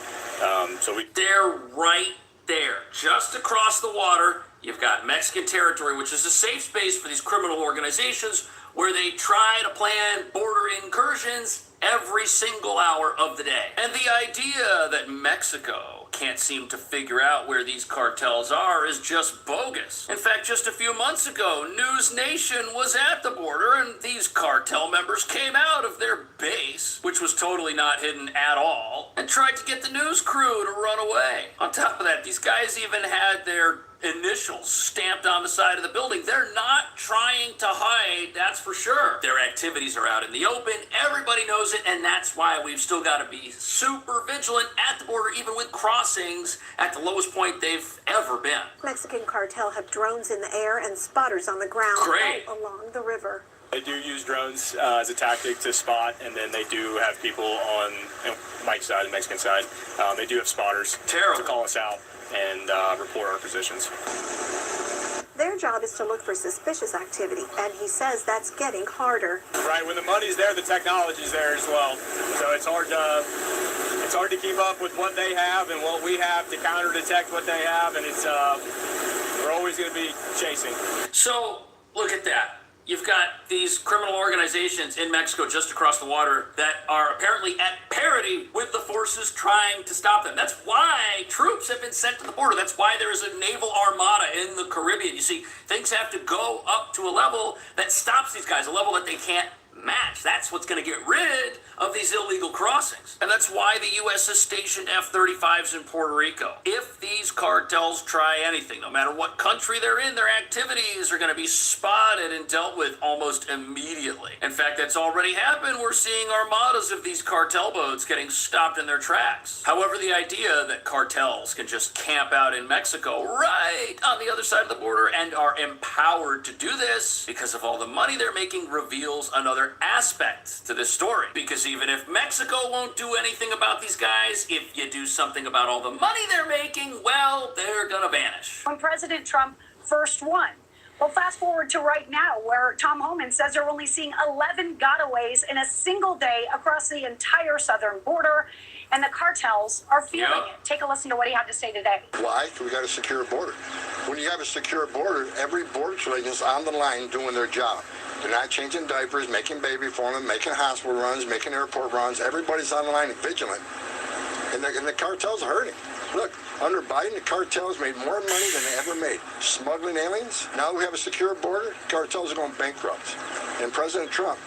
S4: They're right there, just across the water. You've got Mexican territory, which is a safe space for these criminal organizations where they try to plan border incursions every single hour of the day. And the idea that Mexico can't seem to figure out where these cartels are is just bogus. In fact, just a few months ago, News Nation was at the border and these cartel members came out of their base, which was totally not hidden at all, and tried to get the news crew to run away. On top of that, these guys even had their initials stamped on the side of the building. They're not trying to hide, that's for sure. Their activities are out in the open, everybody knows it, and that's why we've still got to be super vigilant at the border, even with crossings at the lowest point they've ever been.
S5: Mexican cartel have drones in the air and spotters on the ground all along the river.
S14: They do use drones as a tactic to spot, and then they do have people on Mike's side, the Mexican side. They do have spotters to call us out and report our positions.
S5: Their job is to look for suspicious activity, and he says that's getting harder.
S14: Right, when the money's there, the technology's there as well. So it's hard to keep up with what they have and what we have to counter detect what they have, and it's we're always going to be chasing.
S4: So look at that. You've got these criminal organizations in Mexico just across the water that are apparently at parity with the forces trying to stop them. That's why troops have been sent to the border. That's why there is a naval armada in the Caribbean. You see, things have to go up to a level that stops these guys, a level that they can't match. That's what's going to get rid of these illegal crossings. And that's why the U.S. has stationed F-35s in Puerto Rico. If these cartels try anything, no matter what country they're in, their activities are going to be spotted and dealt with almost immediately. In fact, that's already happened. We're seeing armadas of these cartel boats getting stopped in their tracks. However, the idea that cartels can just camp out in Mexico right on the other side of the border and are empowered to do this because of all the money they're making reveals another aspect to this story. Because even if Mexico won't do anything about these guys, if you do something about all the money they're making, well, they're gonna vanish.
S10: When President Trump first won. Well, fast forward to right now, where Tom Homan says they're only seeing 11 gotaways in a single day across the entire southern border, and the cartels are feeling it. Take a listen to what he had to say today.
S13: Why? We got a secure border. When you have a secure border, every border agent is on the line doing their job. They're not changing diapers, making baby formula, making hospital runs, making airport runs. Everybody's on the line and vigilant. And the cartels are hurting. Look, under Biden, the cartels made more money than they ever made. Smuggling aliens. Now we have a secure border, cartels are going bankrupt. And President Trump,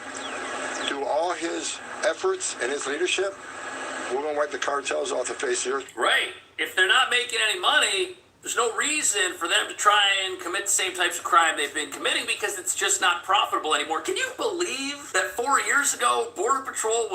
S13: through all his efforts and his leadership, we're going to wipe the cartels off the face of the earth.
S4: Right. If they're not making any money, there's no reason for them to try and commit the same types of crime they've been committing because it's just not profitable anymore. Can you believe that 4 years ago, Border Patrol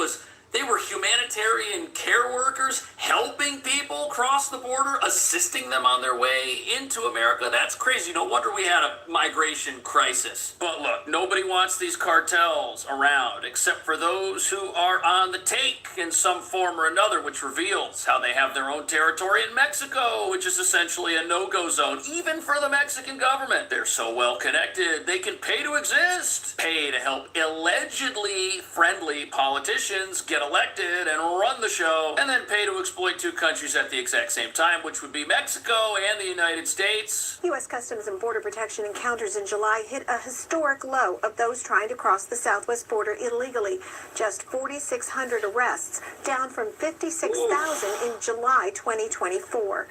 S4: they were humanitarian care workers helping people cross the border, assisting them on their way into America? That's crazy. No wonder we had a migration crisis. But look, nobody wants these cartels around except for those who are on the take in some form or another, which reveals how they have their own territory in Mexico, which is essentially a no-go zone, even for the Mexican government. They're so well connected, they can pay to exist, pay to help allegedly friendly politicians get elected and run the show, and then pay to exploit two countries at the exact same time, which would be Mexico and the United States.
S5: U.S. Customs and Border Protection encounters in July hit a historic low of those trying to cross the southwest border illegally. Just 4,600 arrests, down from 56,000 in July 2024.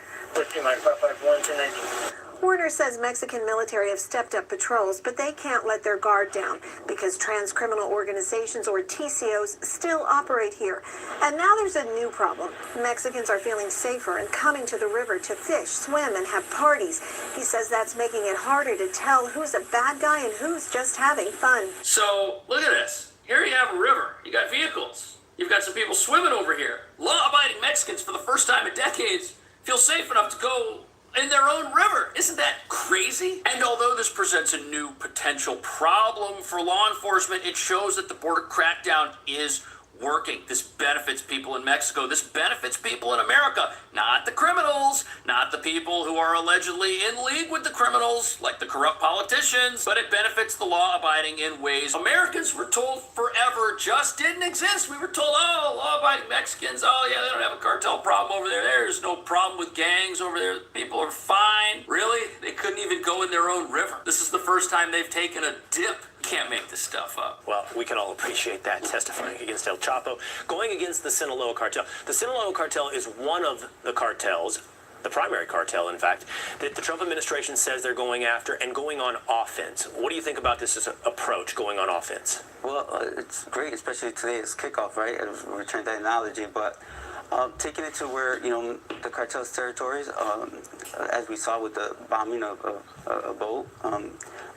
S5: Warner says Mexican military have stepped up patrols, but they can't let their guard down because trans-criminal organizations, or TCOs, still operate here. And now there's a new problem. Mexicans are feeling safer and coming to the river to fish, swim, and have parties. He says that's making it harder to tell who's a bad guy and who's just having fun.
S4: So, look at this. Here you have a river. You got vehicles. You've got some people swimming over here. Law-abiding Mexicans, for the first time in decades, feel safe enough to go in their own river. Isn't that crazy? And although this presents a new potential problem for law enforcement, it shows that the border crackdown is
S15: working. This benefits people in Mexico. This benefits people in America. Not the criminals, not the people who are allegedly in league with the criminals, like the corrupt politicians, but it benefits the law-abiding in ways Americans were told forever just didn't exist. We were told, oh, law-abiding Mexicans, oh yeah, they don't have a cartel problem over there. There's no problem with gangs over there. People are fine. Really? They couldn't even go in their own river. This is the first time they've taken a dip. Can't make this stuff up.
S16: Well, we can all appreciate that, testifying against El Chapo, going against the Sinaloa cartel. The Sinaloa cartel is one of the cartels, the primary cartel, in fact, that the Trump administration says they're going after and going on offense. What do you think about this as an approach, going on offense?
S11: Well, it's great, especially today is kickoff, right? I've returned that analogy, but taking it to where, the cartel's territories, as we saw with the bombing of a boat,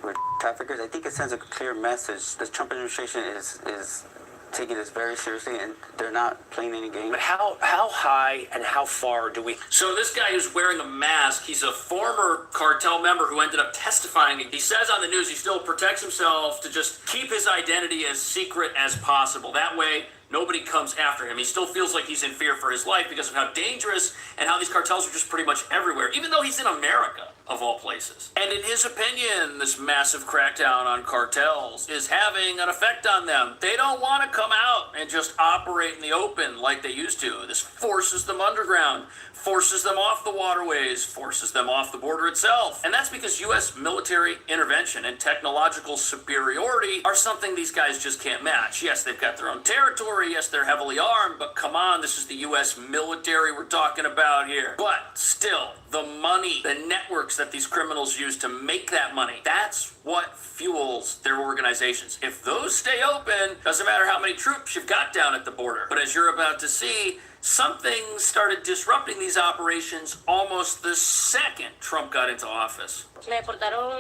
S11: with traffickers, I think it sends a clear message. The Trump administration is taking this very seriously, and they're not playing any games.
S16: But how high and how far do we...
S15: So this guy who's wearing a mask, he's a former cartel member who ended up testifying. He says on the news he still protects himself to just keep his identity as secret as possible. That way, nobody comes after him. He still feels like he's in fear for his life because of how dangerous and how these cartels are just pretty much everywhere, even though he's in America, of all places. And in his opinion, this massive crackdown on cartels is having an effect on them. They don't want to come out and just operate in the open like they used to. This forces them underground, forces them off the waterways, forces them off the border itself. And that's because U.S. military intervention and technological superiority are something these guys just can't match. Yes, they've got their own territory. Yes, they're heavily armed, but come on, this is the U.S. military we're talking about here. But still, the money, the networks that these criminals use to make that money, that's what fuels their organizations. If those stay open, doesn't matter how many troops you've got down at the border. But as you're about to see, something started disrupting these operations almost the second Trump got into office.
S12: Me deportaron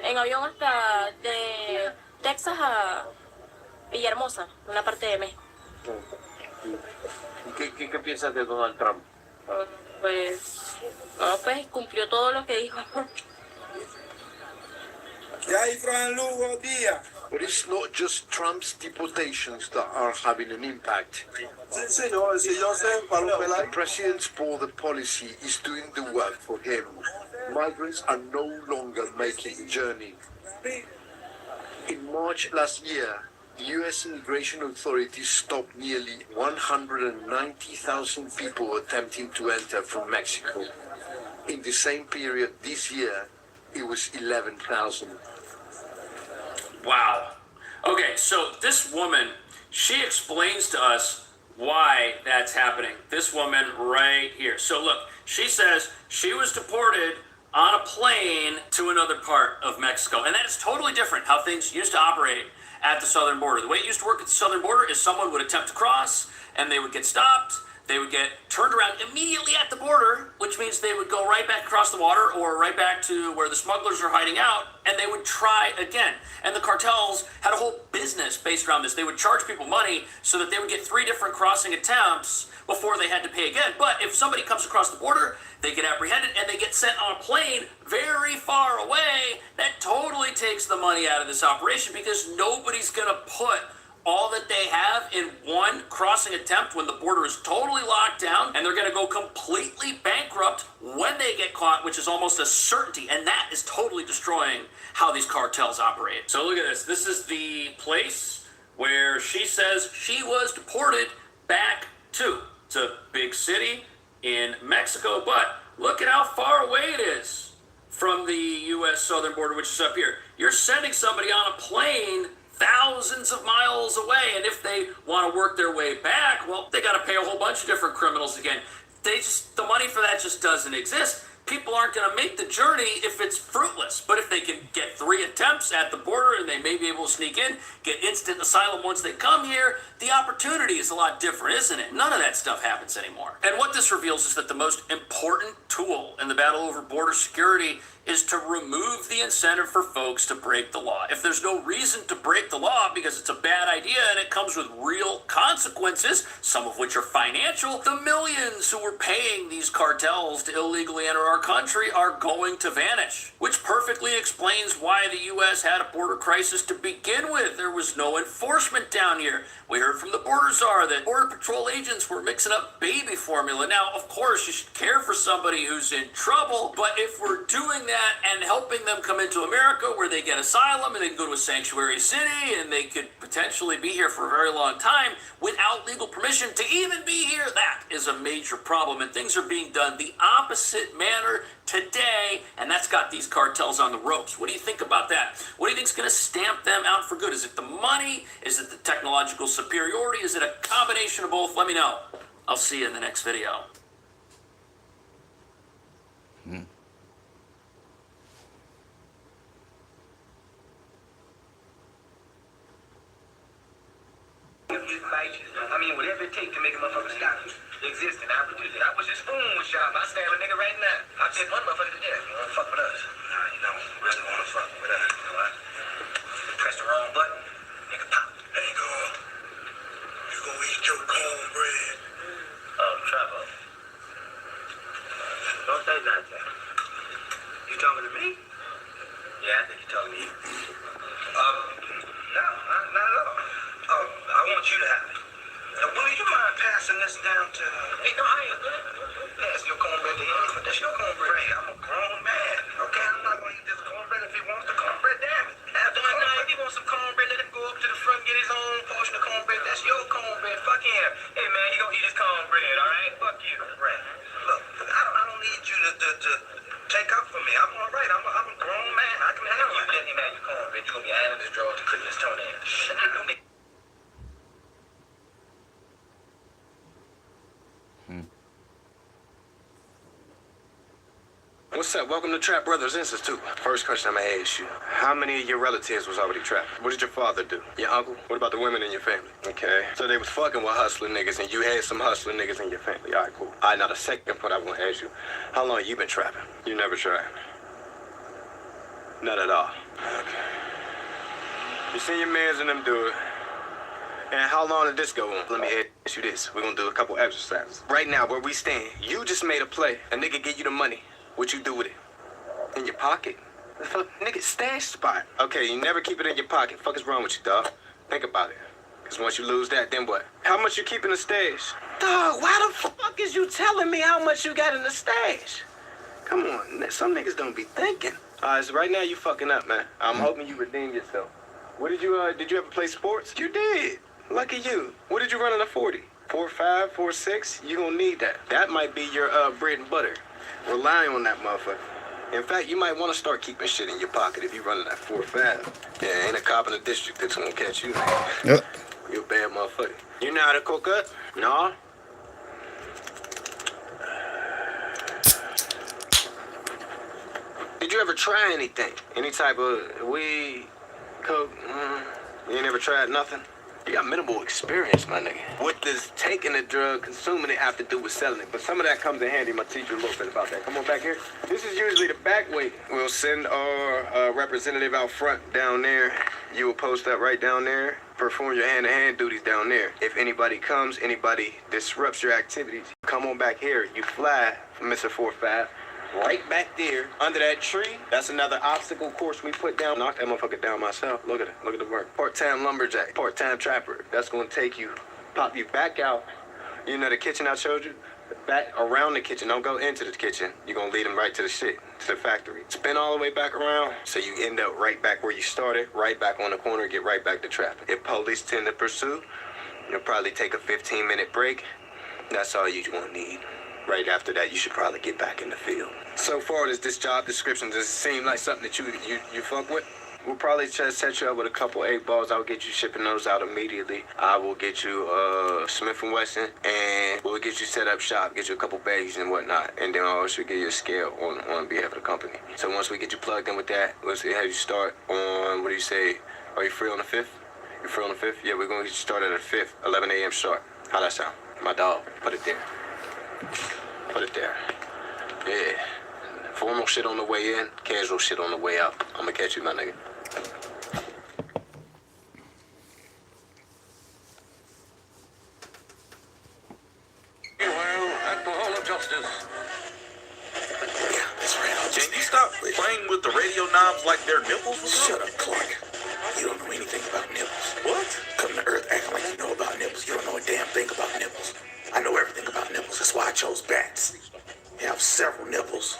S12: en avión hasta de Texas a Villahermosa, una parte de México.
S9: ¿Qué piensas de Donald Trump?
S12: Pues, no, pues cumplió todo lo que dijo.
S13: But it's not just Trump's deportations that are having an impact. The president's border policy is doing the work for him. Migrants are no longer making the journey. In March last year, the U.S. immigration authorities stopped nearly 190,000 people attempting to enter from Mexico. In the same period this year, it was 11,000.
S15: Wow. Okay, so this woman, she explains to us why that's happening. This woman right here. So look, she says she was deported on a plane to another part of Mexico. And that is totally different how things used to operate at the southern border. The way it used to work at the southern border is someone would attempt to cross and they would get stopped. They would get turned around immediately at the border, which means they would go right back across the water or right back to where the smugglers are hiding out, and they would try again. And the cartels had a whole business based around this. They would charge people money so that they would get 3 different crossing attempts before they had to pay again. But if somebody comes across the border, they get apprehended and they get sent on a plane very far away. That totally takes the money out of this operation because nobody's going to put all that they have in one crossing attempt when the border is totally locked down, and they're going to go completely bankrupt when they get caught, which is almost a certainty, and that is totally destroying how these cartels operate. So look at this. This is the place where she says she was deported back to. It's a big city in Mexico, but look at how far away it is from the U.S. southern border, which is up here. You're sending somebody on a plane thousands of miles away, and if they want to work their way back, well, they got to pay a whole bunch of different criminals again. The money for that just doesn't exist. People aren't going to make the journey if it's fruitless. But if they can get 3 attempts at the border and they may be able to sneak in, get instant asylum once they come here, the opportunity is a lot different, isn't it? None of that stuff happens anymore. And what this reveals is that the most important tool in the battle over border security is to remove the incentive for folks to break the law. If there's no reason to break the law because it's a bad idea and it comes with real consequences, some of which are financial, the millions who were paying these cartels to illegally enter our country are going to vanish. Which perfectly explains why the U.S. had a border crisis to begin with. There was no enforcement down here. We heard from the border czar that Border Patrol agents were mixing up baby formula. Now, of course, you should care for somebody who's in trouble, but if we're doing that and helping them come into America where they get asylum and they can go to a sanctuary city and they could potentially be here for a very long time without legal permission to even be here, that is a major problem. And things are being done the opposite manner today, and that's got these cartels on the ropes. What do you think about that? What do you think is going to stamp them out for good? Is it the money? Is it the technological superiority? Is it a combination of both? Let me know. I'll see you in the next video.
S8: I mean, whatever it takes to make a motherfucker stop existing. I was just spoon shop. I stab a nigga right now. I just one motherfucker to death. You wanna fuck with us? Nah, you don't really wanna fuck with us. You know what? Press the wrong button, nigga pop. There you go. You gonna eat your cornbread. Oh, Trevor. Don't say that. You talking to me? Yeah, I think you're talking to you. No, not at all. I want you to have it. Will you mind passing this down to... Hey, no, I ain't good. Pass your cornbread to him, but that's your cornbread. Hey, I'm a grown man, okay? I'm not going to eat this cornbread. If he wants the cornbread, damn it. If he wants some cornbread, let him go up to the front and get his own portion of cornbread. That's your cornbread. Fuck him. Hey, man, you going to eat his cornbread, all right? Fuck you. Right. Look, I don't need you to take up for me. I'm all right. I'm a grown man. I can handle it. You let him have your cornbread. You're going to be ironing his drawers to clipping his toenails. Shut up.
S17: What's up? Welcome to Trap Brothers Institute. First question I'm gonna ask you. How many of your relatives was already trapped? What did your father do? Your uncle? What about the women in your family? Okay. So they was fucking with hustling niggas and you had some hustling niggas in your family. Alright, cool. Alright, now the second part I want to ask you. How long you been trapping? You never tried? Not at all. Okay. You seen your mans and them do it. And how long did this go on? Let me ask you this. We're gonna do a couple exercises. Right now, where we stand, you just made a play. A nigga give you the money. What you do with it? In your pocket? The fuck, nigga, stash spot. Okay, you never keep it in your pocket. Fuck is wrong with you, dog? Think about it. Because once you lose that, then what? How much you keep in the stash? Dog, why the fuck is you telling me how much you got in the stash? Come on, some niggas don't be thinking. Alright, so right now you fucking up, man. I'm hoping you redeem yourself. What did you ever play sports? You did. Lucky you. What did you run in a 40? 4.5, 4.6? You gonna need that. That might be your bread and butter. Rely on that motherfucker. In fact, you might want to start keeping shit in your pocket if you running that 4.5. Yeah, ain't a cop in the district that's gonna catch you. Yep. You a bad motherfucker. You know how to cook up? No? Did you ever try anything? Any type of weed, coke? You ain't never tried nothing? You got minimal experience, my nigga. What does taking a drug, consuming it, have to do with selling it? But some of that comes in handy. I'm gonna teach you a little bit about that. Come on back here. This is usually the back way. We'll send our representative out front down there. You will post up right down there. Perform your hand-to-hand duties down there. If anybody comes, anybody disrupts your activities, come on back here. You fly, Mr. 4.5. Right back there, under that tree. That's another obstacle course we put down. Knock that motherfucker down myself. Look at it. Look at the work. Part-time lumberjack. Part-time trapper. That's going to take you, pop you back out. You know the kitchen I showed you? Back around the kitchen. Don't go into the kitchen. You're going to lead them right to the shit, to the factory. Spin all the way back around, so you end up right back where you started, right back on the corner, get right back to trapping. If police tend to pursue, you'll probably take a 15-minute break. That's all you're going to need. Right after that, you should probably get back in the field. So far as this job description, does it seem like something that you fuck with? We'll probably just set you up with a couple 8-balls. I'll get you shipping those out immediately. I will get you Smith & Wesson, and we'll get you set up shop, get you a couple bags and whatnot, and then I'll also give you a scale on behalf of the company. So once we get you plugged in with that, we'll see how you start on, what do you say, are you free on the 5th? You free on the 5th? Yeah, we're going to get you started at the 5th, 11 a.m. sharp. How that sound? My dog, put it there. Put it there. Yeah. Formal shit on the way in, casual shit on the way out. I'ma catch you, my nigga.
S6: At the Hall of Justice.
S8: Yeah, that's right.
S6: Can you stop playing with the radio knobs like they're nipples?
S8: Shut up, Clark. You don't know anything about nipples.
S6: What?
S8: Come to Earth acting like you know about nipples. You don't know a damn thing about nipples. I know everything about nipples. That's why I chose bats. I have several nipples.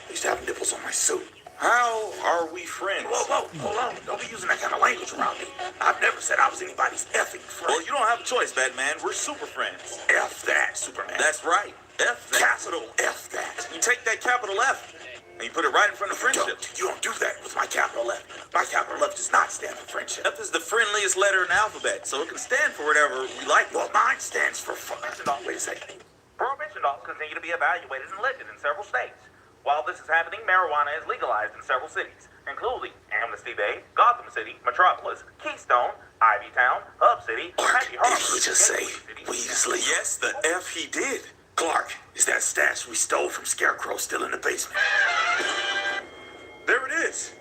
S8: I used to have nipples on my suit.
S6: How are we friends?
S8: Whoa, hold on. Don't be using that kind of language around me. I've never said I was anybody's effing friend.
S6: Well, you don't have a choice, Batman. We're super friends.
S8: F that, Superman.
S6: That's right. F that.
S8: Capital F that.
S6: You take that capital F and you put it right in front of friendship.
S8: You don't do that with my capital F. My capital F does not stand for friendship.
S6: F is the friendliest letter in the alphabet, so it can stand for whatever we like.
S8: Well, mine stands for Wait a second.
S18: Prohibition laws continue to be evaluated and lifted in several states. While this is happening, marijuana is legalized in several cities, including Amnesty Bay, Gotham City, Metropolis, Keystone, Ivy Town, Hub City, Happy Harbor.
S8: Did he just say Weasley?
S6: Yes, the F he did.
S8: Clark, is that stash we stole from Scarecrow still in the basement?
S6: There it is.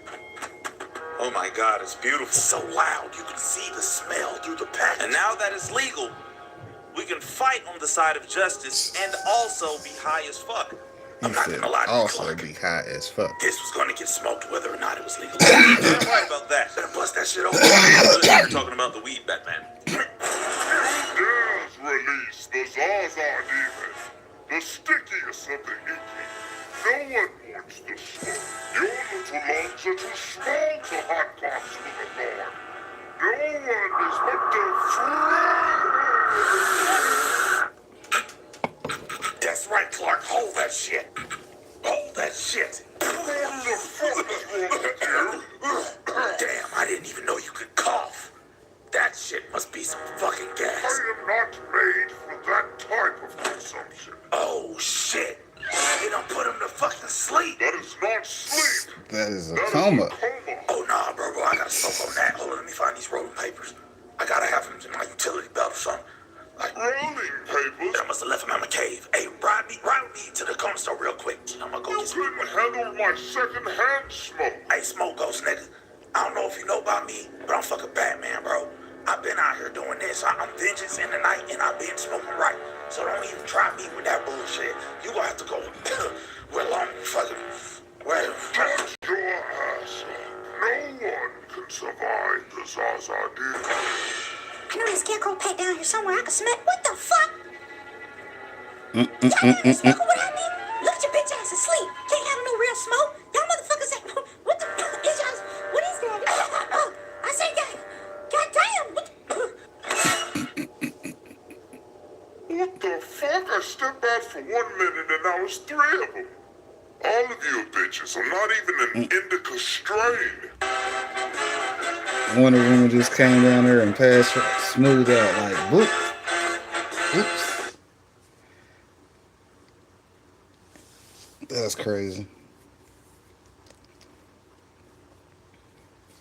S6: Oh my God, it's beautiful.
S8: It's so loud, you can see the smell through the package.
S6: And now that it's legal, we can fight on the side of justice and also be high as fuck.
S1: He said also be high as fuck.
S8: This was going to get smoked whether or not it was legal.
S6: You're right about that.
S8: Better bust that shit open.
S6: You're talking about the weed, Batman.
S13: Dares release the Zaza demon, the stickiest of the icky. No one wants the smoke. Your little lungs are too small to hot box with a thorn. No one is but the
S8: That's right, Clark. Hold that shit. Hold that shit.
S13: What the fuck is wrong with you?
S8: Damn, I didn't even know you could cough. That shit must be some fucking gas.
S13: I am not made for that type of consumption.
S8: Oh, shit. You don't put him to fucking sleep.
S13: That is not sleep.
S1: That is a coma.
S8: Oh, nah, bro. I gotta smoke on that. Hold on, let me find these rolling papers. I gotta have them in my utility belt or something.
S13: Rolling papers?
S8: I must have left them in my cave. Hey, ride me to the corner store real quick. I'm gonna go
S13: You
S8: get some.
S13: couldn't handle my second-hand smoke.
S8: Hey, smoke ghost nigga. I don't know if you know about me, but I'm fucking Batman, bro. I've been out here doing this. I'm vengeance in the night, and I've been smoking right. So don't even try me with that bullshit. You gonna have to go where long fucking where.
S13: Touch your ass. No one can survive the Zaza demon.
S10: I know this Scarecrow pet down here somewhere. I can smell. What the fuck?
S1: Mm-mm-mm-mm-mm.
S10: Y'all smoking without me? Look at your bitch ass asleep. Can't have no real smoke. Y'all motherfuckers ain't. What the fuck is y'all? What is that? I say that. God damn.
S13: What the fuck? I stepped out for 1 minute and now it's 3 of them. All of you bitches. I'm not even an indica strain.
S1: Wonder Woman just came down there and passed smooth out like boop. Oops. That's crazy.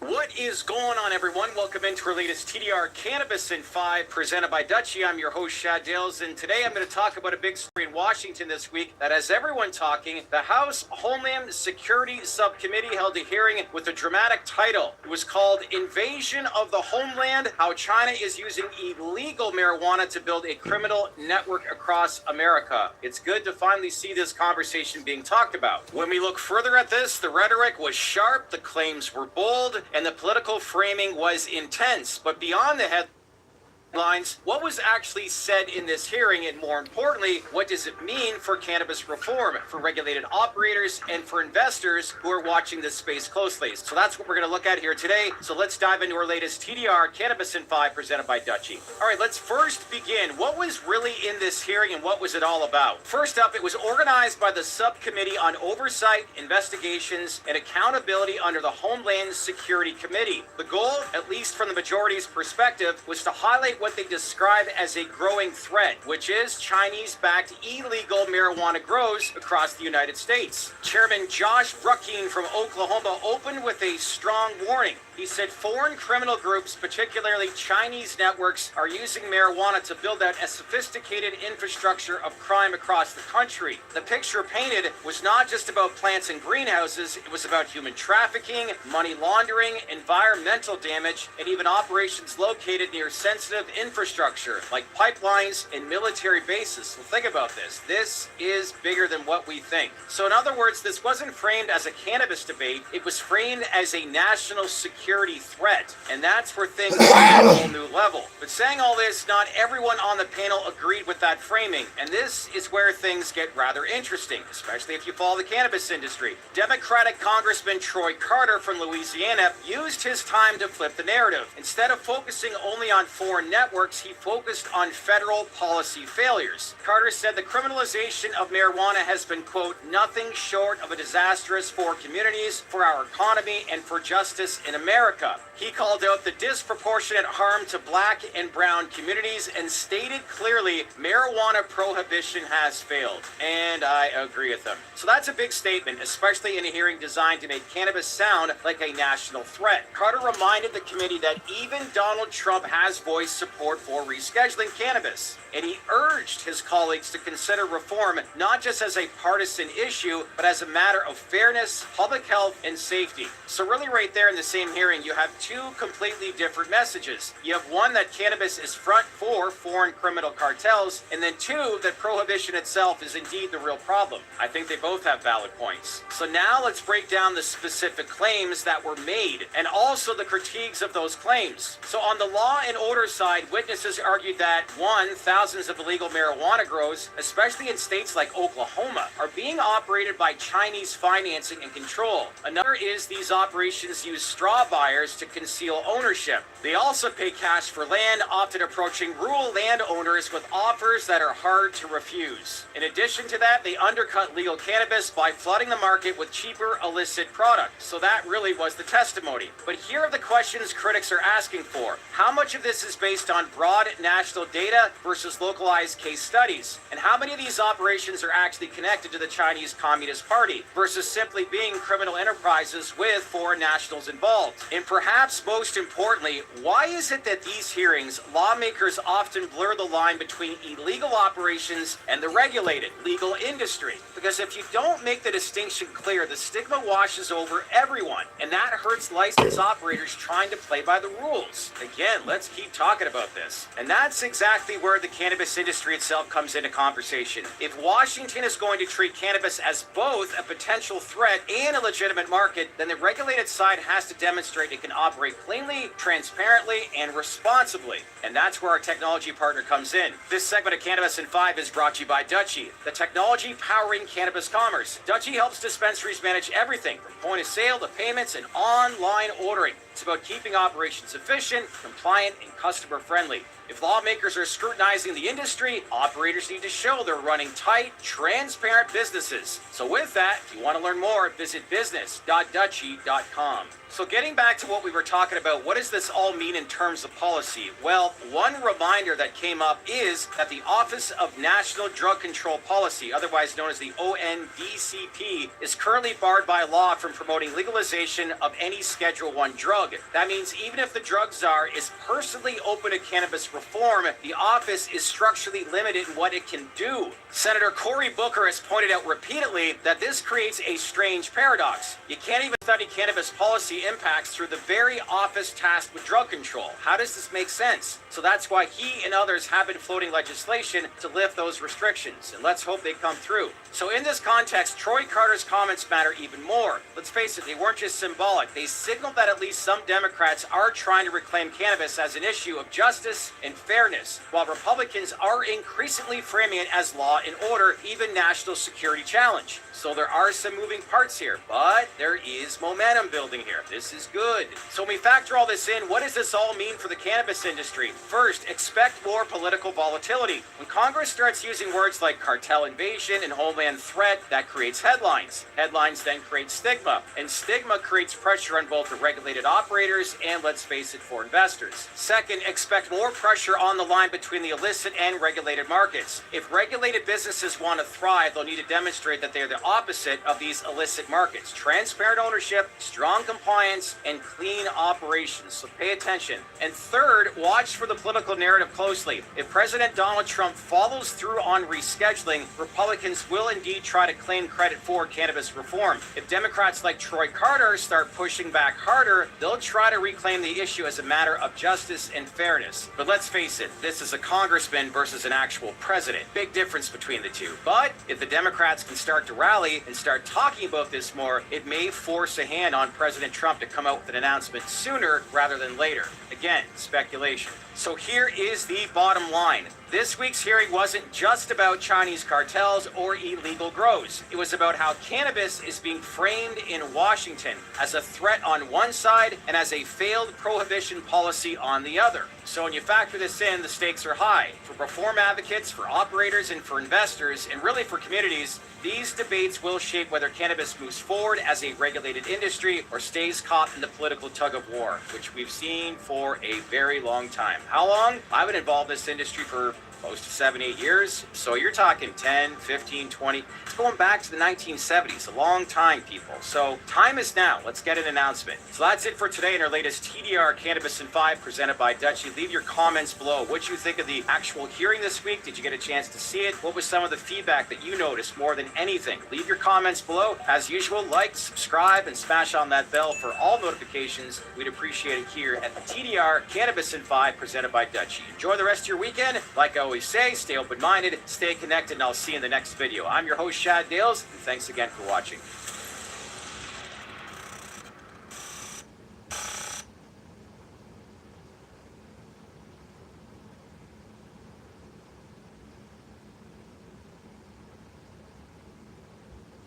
S19: What is going on, everyone? Welcome into our latest TDR Cannabis in 5 presented by Dutchie. I'm your host, Shad Dales, and today I'm going to talk about a big story in Washington this week that has everyone talking. The House Homeland Security Subcommittee held a hearing with a dramatic title. It was called Invasion of the Homeland, How China is Using Illegal Marijuana to Build a Criminal Network Across America. It's good to finally see this conversation being talked about. When we look further at this, the rhetoric was sharp, the claims were bold, and the political framing was intense. But beyond the headlines, what was actually said in this hearing, and more importantly, what does it mean for cannabis reform, for regulated operators, and for investors who are watching this space closely? So that's what we're going to look at here today. So let's dive into our latest TDR Cannabis in 5 presented by Dutchie. All right, let's first begin. What was really in this hearing and what was it all about? First up, it was organized by the Subcommittee on Oversight, Investigations, and Accountability under the Homeland Security Committee. The goal, at least from the majority's perspective, was to highlight what they describe as a growing threat, which is Chinese-backed illegal marijuana grows across the United States. Chairman Josh Bruckeen from Oklahoma opened with a strong warning. He said foreign criminal groups, particularly Chinese networks, are using marijuana to build out a sophisticated infrastructure of crime across the country. The picture painted was not just about plants and greenhouses, it was about human trafficking, money laundering, environmental damage, and even operations located near sensitive infrastructure like pipelines and military bases. Well, think about this. This is bigger than what we think. So in other words, this wasn't framed as a cannabis debate, it was framed as a national security threat. And that's where things go to a whole new level. But saying all this, not everyone on the panel agreed with that framing. And this is where things get rather interesting, especially if you follow the cannabis industry. Democratic Congressman Troy Carter from Louisiana used his time to flip the narrative. Instead of focusing only on foreign networks, he focused on federal policy failures. Carter said the criminalization of marijuana has been, quote, nothing short of a disastrous for communities, for our economy, and for justice in America. He called out the disproportionate harm to black and brown communities and stated clearly marijuana prohibition has failed. And I agree with him. So that's a big statement, especially in a hearing designed to make cannabis sound like a national threat. Carter reminded the committee that even Donald Trump has voiced support for rescheduling cannabis. And he urged his colleagues to consider reform not just as a partisan issue, but as a matter of fairness, public health, and safety. So really right there in the same hearing, you have two completely different messages. You have one that cannabis is front for foreign criminal cartels, and then two, that prohibition itself is indeed the real problem. I think they both have valid points. So now let's break down the specific claims that were made, and also the critiques of those claims. So on the law and order side, witnesses argued that, one, thousands of illegal marijuana grows, especially in states like Oklahoma, are being operated by Chinese financing and control. Another is these operations use straw buyers to conceal ownership. They also pay cash for land, often approaching rural landowners with offers that are hard to refuse. In addition to that, they undercut legal cannabis by flooding the market with cheaper illicit products. So that really was the testimony. But here are the questions critics are asking for. How much of this is based on broad national data versus localized case studies? And how many of these operations are actually connected to the Chinese Communist Party versus simply being criminal enterprises with foreign nationals involved? And perhaps most importantly, why is it that these hearings, lawmakers often blur the line between illegal operations and the regulated legal industry? Because if you don't make the distinction clear, the stigma washes over everyone, and that hurts licensed operators trying to play by the rules. Again, let's keep talking about this. And that's exactly where the cannabis industry itself comes into conversation. If Washington is going to treat cannabis as both a potential threat and a legitimate market, then the regulated side has to demonstrate it can operate cleanly, transparently, and responsibly. And that's where our technology partner comes in. This segment of Cannabis in 5 is brought to you by Dutchie, the technology powering cannabis commerce. Dutchie helps dispensaries manage everything from point of sale to payments and online ordering. It's about keeping operations efficient, compliant, and customer friendly. If lawmakers are scrutinizing the industry, operators need to show they're running tight, transparent businesses. So with that, if you want to learn more, visit business.dutchie.com. So getting back to what we were talking about, what does this all mean in terms of policy? Well, one reminder that came up is that the Office of National Drug Control Policy, otherwise known as the ONDCP, is currently barred by law from promoting legalization of any Schedule I drug. That means even if the drug czar is personally open to cannabis reform, the office is structurally limited in what it can do. Senator Cory Booker has pointed out repeatedly that this creates a strange paradox. You can't even study cannabis policy impacts through the very office tasked with drug control. How does this make sense? So that's why he and others have been floating legislation to lift those restrictions, and let's hope they come through. So in this context, Troy Carter's comments matter even more. Let's face it, they weren't just symbolic. They signaled that at least some Democrats are trying to reclaim cannabis as an issue of justice and fairness, while Republicans are increasingly framing it as law and order, even national security challenge. So there are some moving parts here, but there is momentum building here. This is good. So when we factor all this in, what does this all mean for the cannabis industry? First, expect more political volatility. When Congress starts using words like cartel invasion and homeland threat, that creates headlines. Headlines then create stigma, and stigma creates pressure on both the regulated operators operators and, let's face it, for investors. Second, expect more pressure on the line between the illicit and regulated markets. If regulated businesses want to thrive, they'll need to demonstrate that they're the opposite of these illicit markets. Transparent ownership, strong compliance, and clean operations. So pay attention. And third, watch for the political narrative closely. If President Donald Trump follows through on rescheduling, Republicans will indeed try to claim credit for cannabis reform. If Democrats like Troy Carter start pushing back harder, they'll try to reclaim the issue as a matter of justice and fairness. But let's face it, this is a congressman versus an actual president. Big difference between the two. But if the Democrats can start to rally and start talking about this more, it may force a hand on President Trump to come out with an announcement sooner rather than later. Again, speculation. So here is the bottom line. This week's hearing wasn't just about Chinese cartels or illegal grows. It was about how cannabis is being framed in Washington as a threat on one side and as a failed prohibition policy on the other. So when you factor this in, the stakes are high. For reform advocates, for operators, and for investors, and really for communities, these debates will shape whether cannabis moves forward as a regulated industry or stays caught in the political tug of war, which we've seen for a very long time. How long? I've been involved in this industry for close to 7-8 years. So you're talking 10, 15, 20. It's going back to the 1970s. A long time, people. So time is now. Let's get an announcement. So that's it for today in our latest TDR Cannabis in 5 presented by Dutchie. Leave your comments below. What you think of the actual hearing this week? Did you get a chance to see it? What was some of the feedback that you noticed more than anything? Leave your comments below. As usual, like, subscribe, and smash on that bell for all notifications. We'd appreciate it here at the TDR Cannabis in 5 presented by Dutchie. Enjoy the rest of your weekend. Like I always say, stay open-minded, stay connected, and I'll see you in the next video. I'm your host, Shad Dales, and thanks again for watching.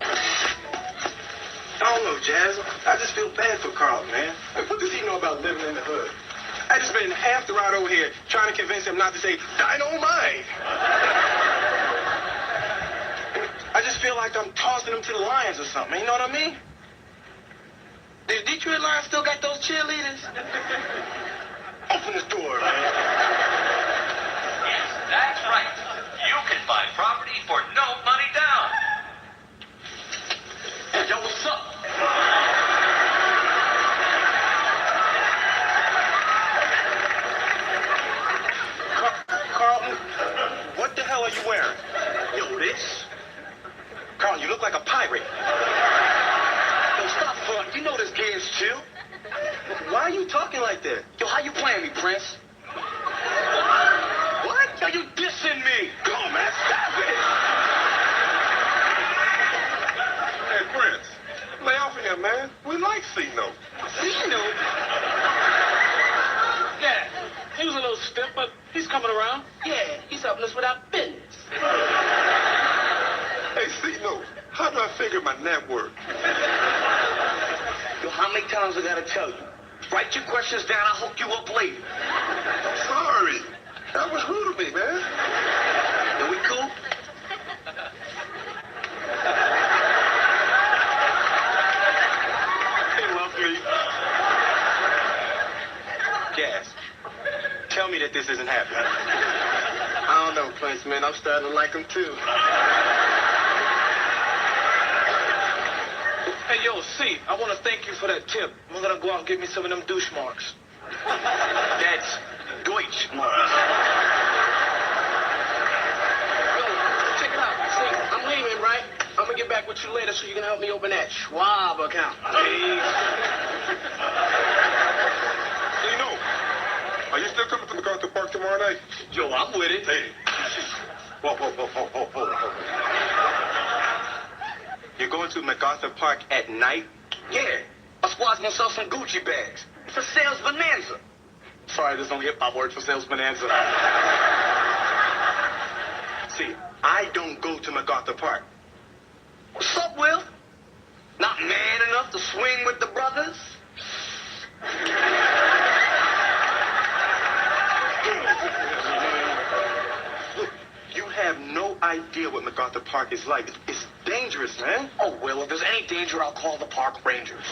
S17: I don't know, Jazz. I just feel bad for Carl, man. Like, what does he know about living in the hood? I just spent half the ride over here trying to convince him not to say dynamite. I just feel like I'm tossing him to the lions or something. You know what I mean? The Detroit Lions still got those cheerleaders? Open the door, man.
S20: Yes, that's right. You can buy property for no money down.
S17: Hey, yo, what's up? Carlton, what the hell are you wearing? Yo, this? Carlton, you look like a pirate. Yo, stop fronting. You know this game's chill. Why are you talking like that? Yo, how you playing me, Prince? What? Yo, you dissing me. Come on, man, stop it. Hey, Prince, lay off of him, man. We like C-Note. C-Note?
S20: Yeah, he was a little stiff, but he's coming around. Yeah, he's helping us with our business.
S17: Hey, C-Note, how do I figure my net worth? Yo, how many times I gotta tell you? Write your questions down, I'll hook you up later. I'm sorry. That was rude of me, man. Are we cool? Hey, lovely. Jazz, tell me that this isn't happening. I don't know, Prince, man. I'm starting to like him, too. Hey, yo, C, I want to thank you for that tip. I'm going to go out and get me some of them douche marks. That's Deutsch marks.
S20: Yo, check it out. See, I'm leaving, right? I'm gonna get back with you later so you can help me open that Schwab account.
S17: Hey. You know, are you still coming to MacArthur Park tomorrow night? Yo, I'm with it. Hey. Whoa. You're going to MacArthur Park at night? Yeah. My squad's gonna sell some Gucci bags. It's a sales bonanza. Sorry, there's no hip-hop word for sales bonanza. See, I don't go to MacArthur Park. What's up, Will? Not man enough to swing with the brothers? Look, you have no idea what MacArthur Park is like. It's dangerous, man. Oh, Will, if there's any danger, I'll call the park rangers.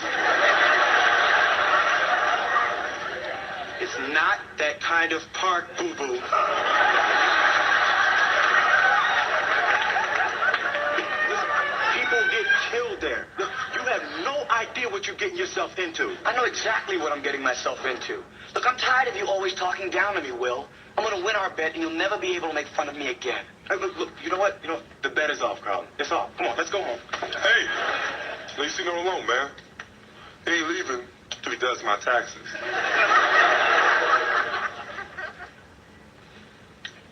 S20: It's not that kind of park, boo-boo. People get killed there. Look, you have no idea what you're getting yourself into. I know exactly what I'm getting myself into. Look, I'm tired of you always talking down to me, Will. I'm gonna win our bet, and you'll never be able to make fun of me again. Hey, look, you know what? The bet is off, Carlton. It's off. Come on, let's go home.
S6: Hey, leave Cino alone, man. He ain't leaving till he does my taxes.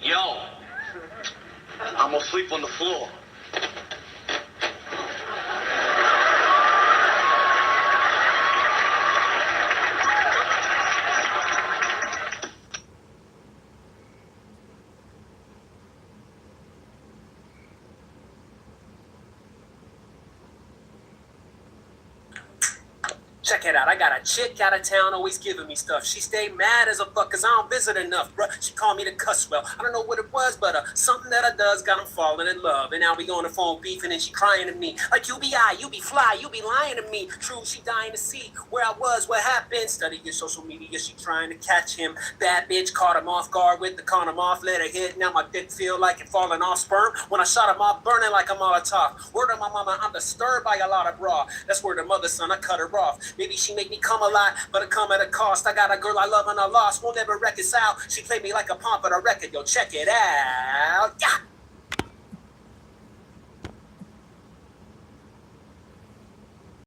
S20: Yo, I'm gonna sleep on the floor.
S4: Check it out, I got a chick out of town always giving me stuff. She stayed mad as a fuck cause I don't visit enough, bruh. She called me the cuss well. I don't know what it was, but something that I does got him falling in love. And now we on the phone beefing and she crying to me. Like, you be I, you be fly, you be lying to me. True, she dying to see where I was, what happened. Study your social media, she trying to catch him. Bad bitch caught him off guard with the condom off. Let her hit, now my dick feel like it falling off sperm. When I shot him off, burning like a Molotov. Word of my mama, I'm disturbed by a lot of bra. That's where the mother son, I cut her off. Maybe she make me come a lot, but it come at a cost. I got a girl I love and I lost, won't ever reconcile. She played me like a pawn, but a record, yo, check it out. Yeah.